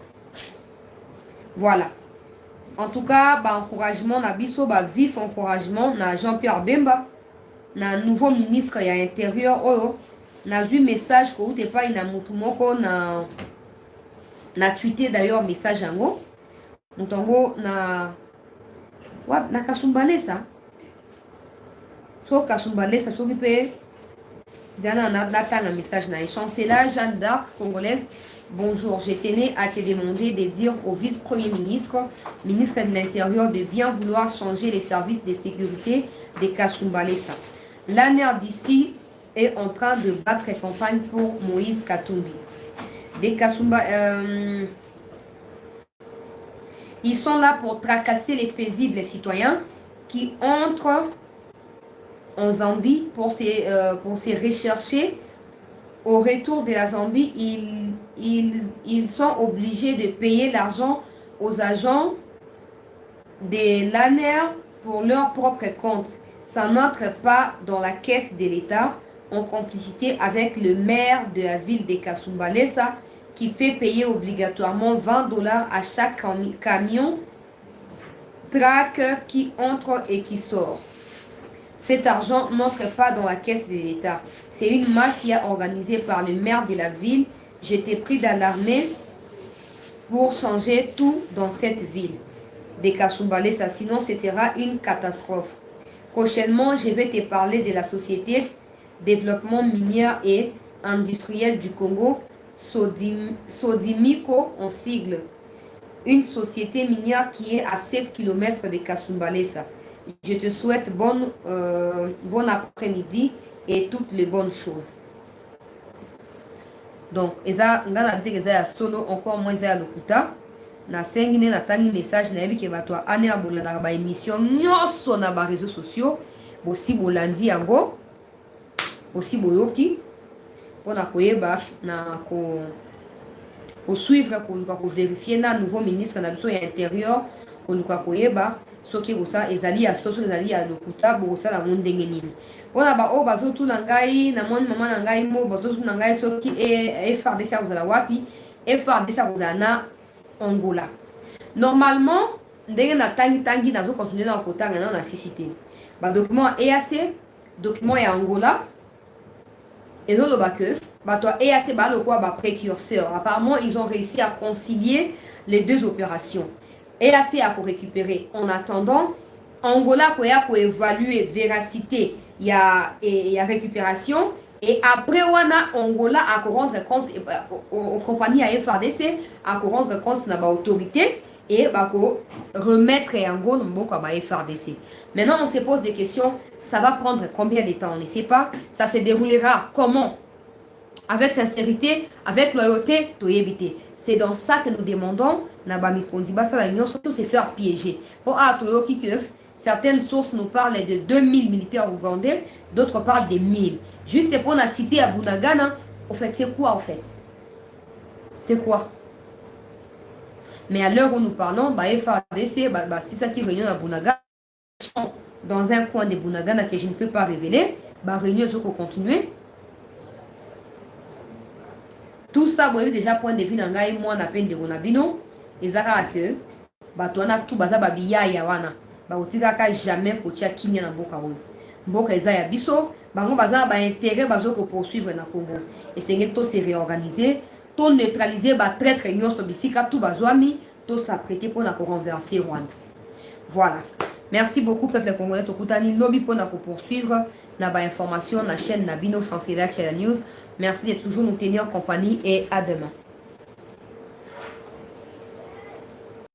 [SPEAKER 1] Voilà. En tout cas, bah, encouragement, na biso, bah, vif encouragement, na Jean-Pierre Bemba, na nouveau ministre ya intérieur, oh, na vu message, ko ou pas, na mutumoko, na tweeté d'ailleurs message en gros. Mutongo, na Kasumbale, ça. So Kasumbale, ça s'occupe. Zana un message na chancelier Jeanne d'Arc congolaise. Bonjour, je tenais à te demander de dire au vice-premier ministre, ministre de l'Intérieur, de bien vouloir changer les services de sécurité de Kasumbalesa. L'ANER d'ici est en train de battre campagne pour Moïse Katumbi. Des ils sont là pour tracasser les paisibles citoyens qui entrent en Zambie pour se rechercher. Au retour de la Zambie, ils sont obligés de payer l'argent aux agents de l'ANER pour leur propre compte. Ça n'entre pas dans la caisse de l'État en complicité avec le maire de la ville de Kasumbalesa qui fait payer obligatoirement $20 à chaque camion track qui entre et qui sort. Cet argent n'entre pas dans la caisse de l'État. C'est une mafia organisée par le maire de la ville. J'étais pris dans l'armée pour changer tout dans cette ville. Des Kasumbalesa, sinon ce sera une catastrophe. Prochainement, je vais te parler de la société développement minier et industriel du Congo, Sodimiko en sigle. Une société minière qui est à 16 km de Kasumbalesa. Je te souhaite bon après-midi et toutes les bonnes choses. Donc, eza ngana biteke eza ya solo encore moins eza ya lokuta. Na sengine na tangi message na yebi ke bato ane abola na ba émission nyonso na ba réseaux sociaux. Bosi bolandi yango. Bosi boyoki. Pona koyeba na ko suivre ko vérifier na nouveau ministre na biso ya intérieur ko luka koyeba soki kosa ezali ya soso ezali ya lokuta bosa la monde ndenge nini. Pona ba o bazo tu na ngai na moni mama na ngai mo bazo tu na ngai soki FARDC ya kozala wapi FARDC ya kozala na Angola. Normalement ndenge na tangi nazo continuer na kotanga na cité. Ba document EAC, document ya Angola. Et non, le EAC ba le quoi ba précurseur. Apparemment, ils ont réussi à concilier les deux opérations. EAC a pour récupérer. En attendant, Angola pour évaluer véracité, il y a récupération. Et après, on a Angola à rendre compte aux compagnies à FARDC à rendre compte de l'autorité et remettre Angola à FARDC. Maintenant, on se pose des questions. Ça va prendre combien de temps? On ne sait pas. Ça se déroulera comment? Avec sincérité, avec loyauté, tout éviter. C'est dans ça que nous demandons. Surtout se faire piéger. Pour certaines sources nous parlent de 2000 militaires ougandais, d'autres parlent de 1000. Juste pour la cité à Bunagana, en fait, c'est quoi en fait? C'est quoi? Mais à l'heure où nous parlons, FARDC, c'est ça qui réunit à Bunagana. Dans un coin de Bunagana que je ne peux pas révéler, réunion pour continuer. Tout ça, vous avez déjà point de vue dans moi, on a peine de Ronabino. ezaka que bato wana tout baza babiyaya wana bakotikaka jamais kotia kimia na mboka oyo mboka eza ya biso bango baza ba intérêt bazoko poursuivre na Congo esenge to se réorganiser to neutraliser ba traître nyonso bisika tout bazwami to s'apprêter pour na ko renverser Rwanda. Voilà. Merci beaucoup peuple congolais tokutani lobby pour na ko poursuivre na ba information na chaîne Nabino Chancelier Channel News. Merci de toujours nous tenir en compagnie et à demain.